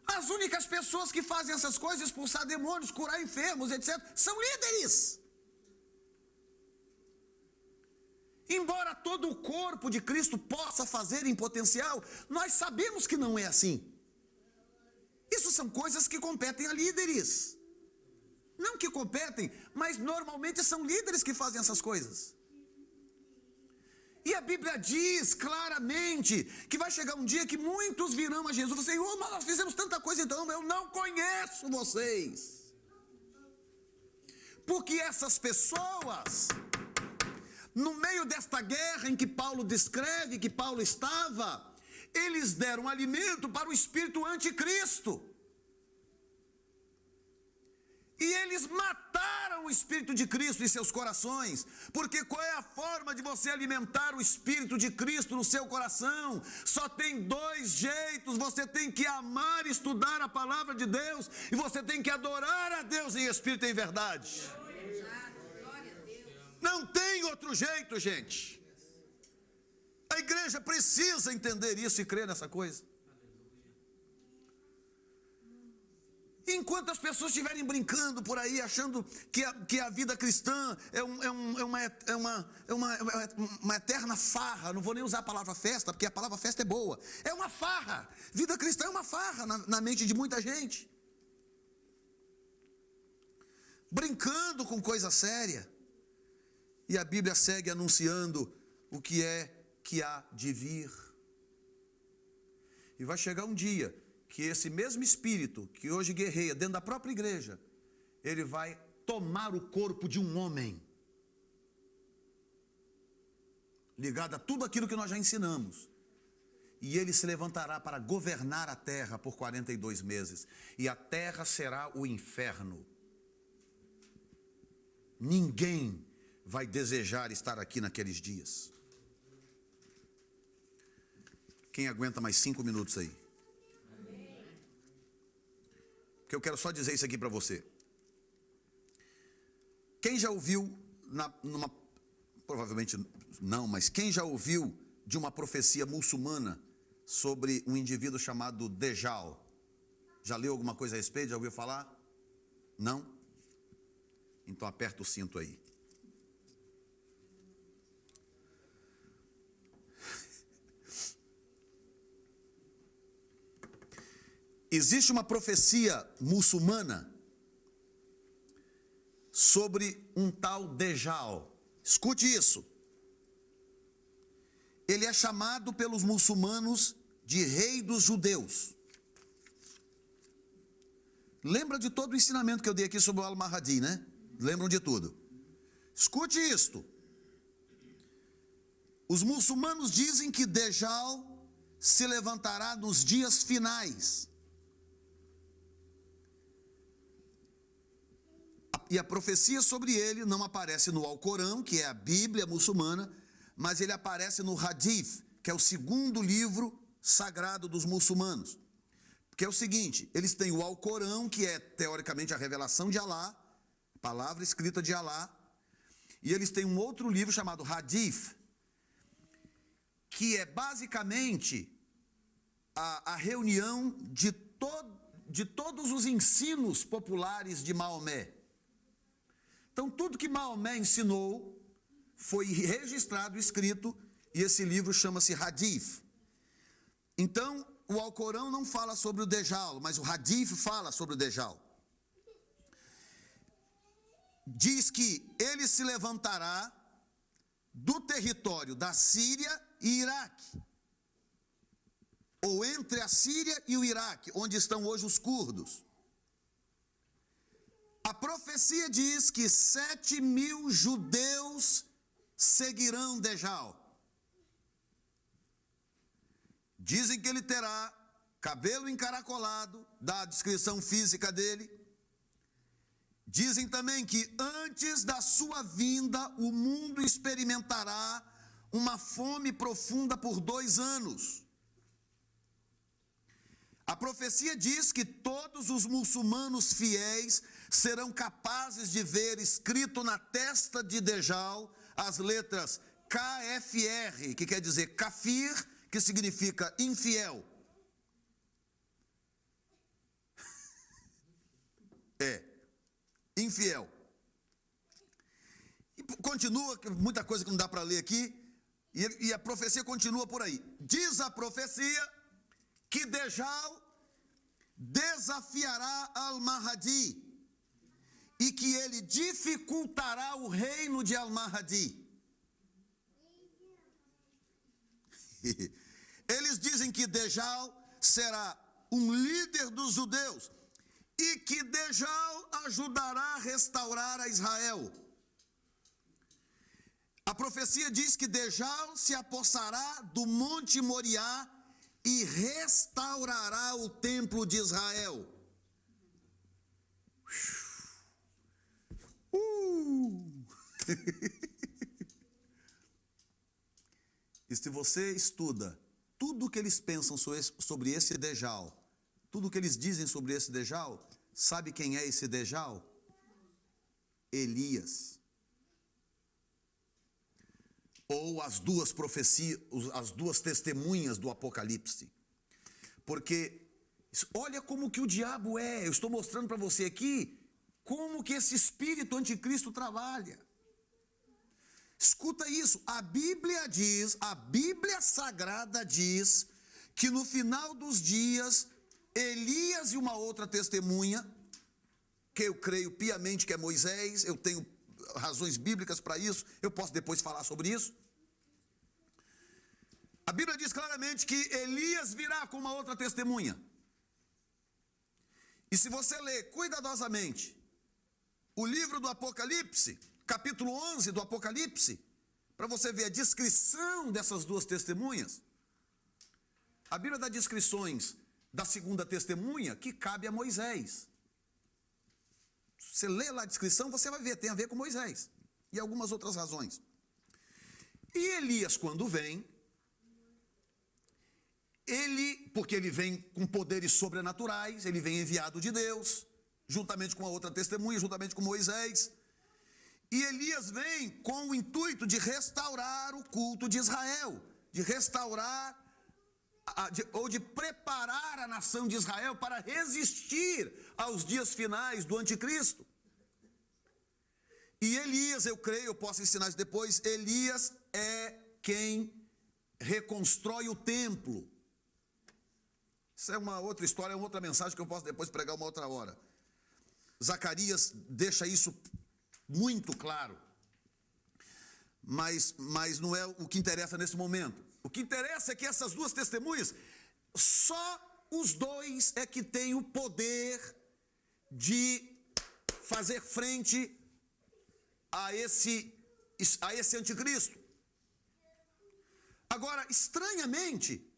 As únicas pessoas que fazem essas coisas, expulsar demônios, curar enfermos, etc., são líderes. Embora todo o corpo de Cristo possa fazer em potencial, nós sabemos que não é assim. Isso são coisas que competem a líderes. Não que competem, mas normalmente são líderes que fazem essas coisas. E a Bíblia diz claramente que vai chegar um dia que muitos virão a Jesus e falam: Senhor, nós fizemos tanta coisa, então eu não conheço vocês. Porque essas pessoas, no meio desta guerra em que Paulo descreve que Paulo estava, eles deram alimento para o espírito anticristo. E eles mataram o Espírito de Cristo em seus corações. Porque qual é a forma de você alimentar o Espírito de Cristo no seu coração? Só tem dois jeitos: você tem que amar e estudar a palavra de Deus, e você tem que adorar a Deus em espírito e em verdade. Não tem outro jeito, gente. A igreja precisa entender isso e crer nessa coisa. Enquanto as pessoas estiverem brincando por aí, achando que a vida cristã é uma eterna farra, não vou nem usar a palavra festa, porque a palavra festa é boa, é uma farra. Vida cristã é uma farra na mente de muita gente. Brincando com coisa séria. E a Bíblia segue anunciando o que é que há de vir. E vai chegar um dia que esse mesmo espírito que hoje guerreia dentro da própria igreja, ele vai tomar o corpo de um homem, ligado a tudo aquilo que nós já ensinamos. E ele se levantará para governar a terra por 42 meses. E a terra será o inferno. Ninguém vai desejar estar aqui naqueles dias. Quem aguenta mais 5 minutos aí? Porque eu quero só dizer isso aqui para você. Quem já ouviu, provavelmente não, mas quem já ouviu de uma profecia muçulmana sobre um indivíduo chamado Dajjal? Já leu alguma coisa a respeito? Já ouviu falar? Não? Então aperta o cinto aí. Existe uma profecia muçulmana sobre um tal Dajjal. Escute isso. Ele é chamado pelos muçulmanos de rei dos judeus. Lembra de todo o ensinamento que eu dei aqui sobre o Al-Mahdi, né? Lembram de tudo. Escute isto. Os muçulmanos dizem que Dajjal se levantará nos dias finais. E a profecia sobre ele não aparece no Alcorão, que é a Bíblia muçulmana, mas ele aparece no Hadith, que é o segundo livro sagrado dos muçulmanos. Que é o seguinte, eles têm o Alcorão, que é teoricamente a revelação de Alá, a palavra escrita de Alá, e eles têm um outro livro chamado Hadith, que é basicamente a reunião de todos os ensinos populares de Maomé. Então, tudo que Maomé ensinou foi registrado, escrito, e esse livro chama-se Hadith. Então, o Alcorão não fala sobre o Dajjal, mas o Hadith fala sobre o Dajjal. Diz que ele se levantará do território da Síria e Iraque, ou entre a Síria e o Iraque, onde estão hoje os curdos. A profecia diz que 7.000 judeus seguirão Dajjal. Dizem que ele terá cabelo encaracolado, dá a descrição física dele. Dizem também que antes da sua vinda, o mundo experimentará uma fome profunda por 2 anos. A profecia diz que todos os muçulmanos fiéis serão capazes de ver escrito na testa de Dajjal as letras KFR, que quer dizer kafir, que significa infiel. Infiel. E continua, muita coisa que não dá para ler aqui, e a profecia continua por aí. Diz a profecia que Dajjal desafiará Al-Mahdi e que ele dificultará o reino de Al-Mahdi. Eles dizem que Dajjal será um líder dos judeus e que Dajjal ajudará a restaurar a Israel. A profecia diz que Dajjal se apossará do Monte Moriá e restaurará o templo de Israel. E se você estuda tudo o que eles pensam sobre esse Dajjal, tudo o que eles dizem sobre esse Dajjal, sabe quem é esse Dajjal? Elias. Ou as duas profecias, as duas testemunhas do Apocalipse. Porque olha como que o diabo é. Eu estou mostrando para você aqui como que esse espírito anticristo trabalha. Escuta isso, a Bíblia diz, a Bíblia Sagrada diz que no final dos dias, Elias e uma outra testemunha, que eu creio piamente que é Moisés, eu tenho razões bíblicas para isso, eu posso depois falar sobre isso. A Bíblia diz claramente que Elias virá com uma outra testemunha. E se você ler cuidadosamente o livro do Apocalipse, capítulo 11 do Apocalipse, para você ver a descrição dessas duas testemunhas, a Bíblia dá descrições da segunda testemunha que cabe a Moisés. Você lê lá a descrição, você vai ver, tem a ver com Moisés e algumas outras razões. E Elias, quando vem, porque ele vem com poderes sobrenaturais, ele vem enviado de Deus, juntamente com a outra testemunha, juntamente com Moisés. E Elias vem com o intuito de restaurar o culto de Israel, de restaurar, ou de preparar a nação de Israel para resistir aos dias finais do anticristo. E Elias, eu creio, eu posso ensinar isso depois, Elias é quem reconstrói o templo. Isso é uma outra história, é uma outra mensagem que eu posso depois pregar uma outra hora. Zacarias deixa isso muito claro. Mas não é o que interessa nesse momento. O que interessa é que essas duas testemunhas, só os dois é que têm o poder de fazer frente a esse anticristo. Agora, estranhamente,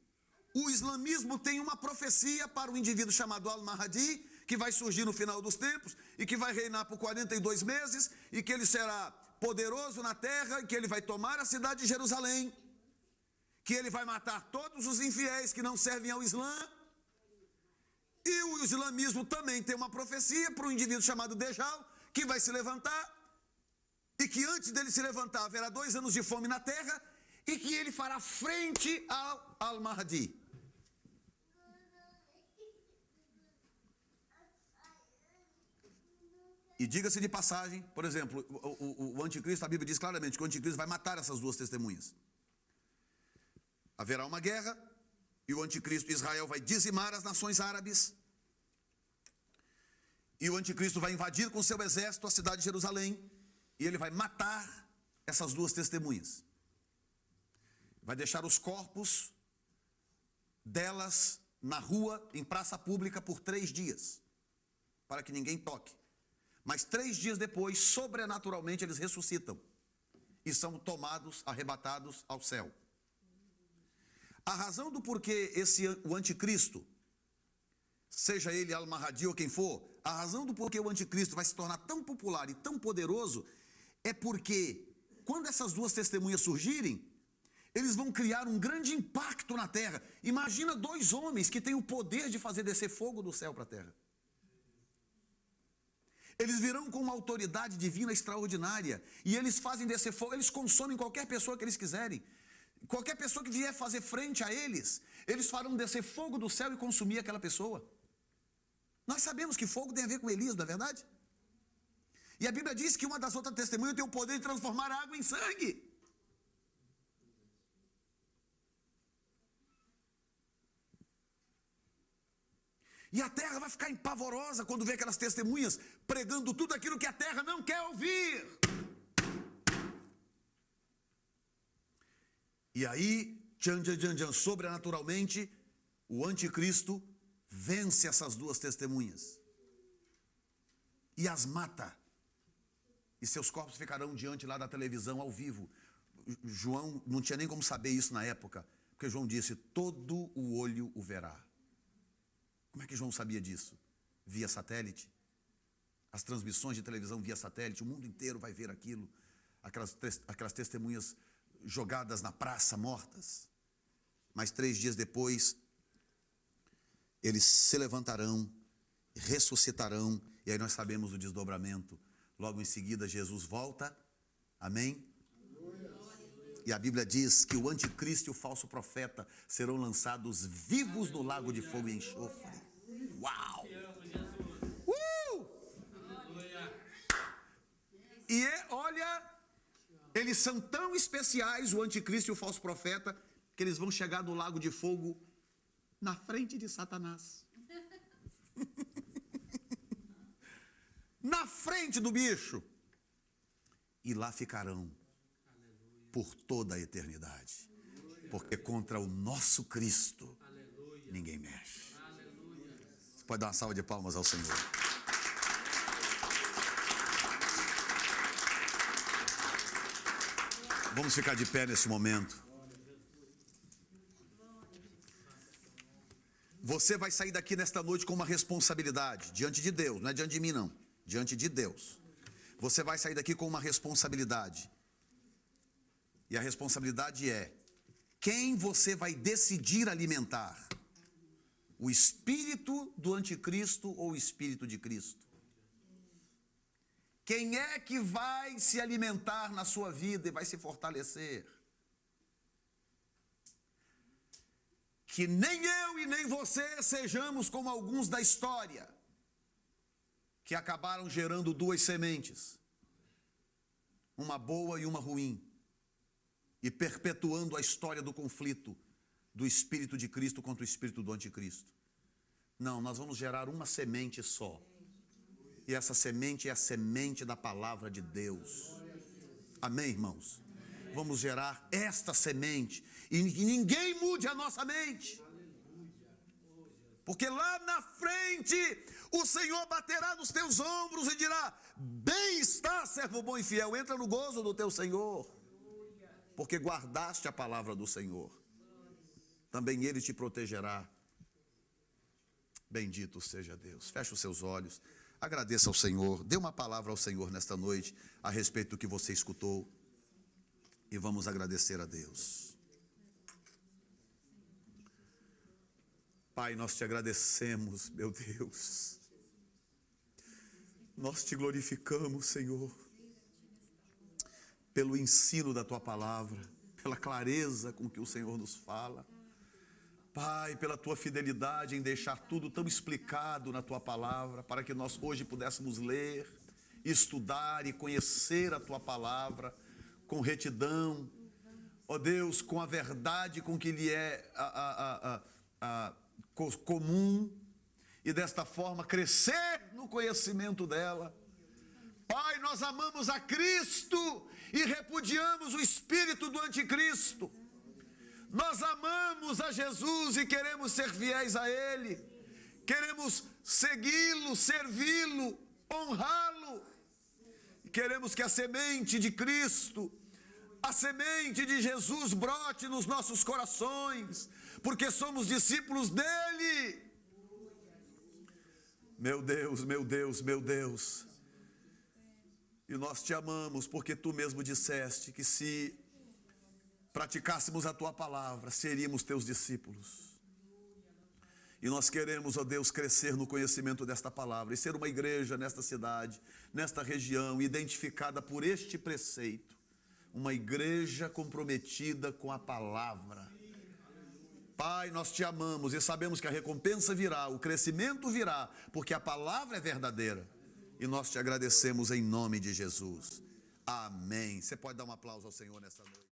o islamismo tem uma profecia para o indivíduo chamado Al-Mahdi, que vai surgir no final dos tempos e que vai reinar por 42 meses e que ele será poderoso na terra e que ele vai tomar a cidade de Jerusalém, que ele vai matar todos os infiéis que não servem ao Islã. E o islamismo também tem uma profecia para um indivíduo chamado Dejjal, que vai se levantar e que antes dele se levantar haverá 2 anos de fome na terra e que ele fará frente ao Al-Mahdi. E diga-se de passagem, por exemplo, o anticristo, a Bíblia diz claramente que o anticristo vai matar essas duas testemunhas. Haverá uma guerra e o anticristo, Israel, vai dizimar as nações árabes. E o anticristo vai invadir com seu exército a cidade de Jerusalém e ele vai matar essas duas testemunhas. Vai deixar os corpos delas na rua, em praça pública, por 3 dias, para que ninguém toque. Mas 3 dias depois, sobrenaturalmente, eles ressuscitam e são tomados, arrebatados ao céu. A razão do porquê o anticristo, seja ele Al-Mahdi ou quem for, a razão do porquê o anticristo vai se tornar tão popular e tão poderoso é porque, quando essas duas testemunhas surgirem, eles vão criar um grande impacto na terra. Imagina 2 homens que têm o poder de fazer descer fogo do céu para a terra. Eles virão com uma autoridade divina extraordinária e eles fazem descer fogo, eles consomem qualquer pessoa que eles quiserem. Qualquer pessoa que vier fazer frente a eles, eles farão descer fogo do céu e consumir aquela pessoa. Nós sabemos que fogo tem a ver com Elias, não é verdade? E a Bíblia diz que uma das outras testemunhas tem o poder de transformar a água em sangue. E a terra vai ficar empavorosa quando vê aquelas testemunhas pregando tudo aquilo que a terra não quer ouvir. E aí, sobrenaturalmente, o anticristo vence essas duas testemunhas e as mata. E seus corpos ficarão diante lá da televisão ao vivo. João não tinha nem como saber isso na época, porque João disse: todo o olho o verá. Como é que João sabia disso? Via satélite. As transmissões de televisão via satélite, o mundo inteiro vai ver aquilo. Aquelas testemunhas jogadas na praça, mortas. Mas 3 dias depois, eles se levantarão, ressuscitarão, e aí nós sabemos o desdobramento. Logo em seguida, Jesus volta. Amém? E a Bíblia diz que o anticristo e o falso profeta serão lançados vivos no lago de fogo e enxofre. Uau! E olha, eles são tão especiais, o anticristo e o falso profeta, que eles vão chegar no lago de fogo na frente de Satanás. Na frente do bicho. E lá ficarão por toda a eternidade. Porque contra o nosso Cristo ninguém mexe. Você pode dar uma salva de palmas ao Senhor. Vamos ficar de pé nesse momento. Você vai sair daqui nesta noite com uma responsabilidade diante de Deus, não é diante de mim não, diante de Deus. Você vai sair daqui com uma responsabilidade. E a responsabilidade é: quem você vai decidir alimentar? O espírito do anticristo ou o espírito de Cristo? Quem é que vai se alimentar na sua vida e vai se fortalecer? Que nem eu e nem você sejamos como alguns da história, que acabaram gerando duas sementes, uma boa e uma ruim, e perpetuando a história do conflito do Espírito de Cristo contra o Espírito do Anticristo. Não, nós vamos gerar uma semente só. E essa semente é a semente da palavra de Deus. Amém, irmãos? Vamos gerar esta semente. E ninguém mude a nossa mente. Porque lá na frente, o Senhor baterá nos teus ombros e dirá: bem está, servo bom e fiel. Entra no gozo do teu Senhor. Porque guardaste a palavra do Senhor. Também Ele te protegerá. Bendito seja Deus. Feche os seus olhos. Agradeça ao Senhor. Dê uma palavra ao Senhor nesta noite a respeito do que você escutou. E vamos agradecer a Deus. Pai, nós te agradecemos, meu Deus. Nós te glorificamos, Senhor, pelo ensino da tua palavra, pela clareza com que o Senhor nos fala. Pai, pela tua fidelidade em deixar tudo tão explicado na tua palavra, para que nós hoje pudéssemos ler, estudar e conhecer a tua palavra com retidão, ó Deus, com a verdade com que lhe é comum, e desta forma crescer no conhecimento dela. Pai, nós amamos a Cristo e repudiamos o espírito do anticristo. Nós amamos a Jesus e queremos ser fiéis a Ele. Queremos segui-lo, servi-lo, honrá-lo. Queremos que a semente de Cristo, a semente de Jesus brote nos nossos corações, porque somos discípulos dEle. Meu Deus, meu Deus, meu Deus. E nós te amamos porque tu mesmo disseste que se praticássemos a tua palavra, seríamos teus discípulos. E nós queremos, ó Deus, crescer no conhecimento desta palavra e ser uma igreja nesta cidade, nesta região, identificada por este preceito. Uma igreja comprometida com a palavra. Pai, nós te amamos e sabemos que a recompensa virá, o crescimento virá, porque a palavra é verdadeira. E nós te agradecemos em nome de Jesus. Amém. Você pode dar um aplauso ao Senhor nessa noite.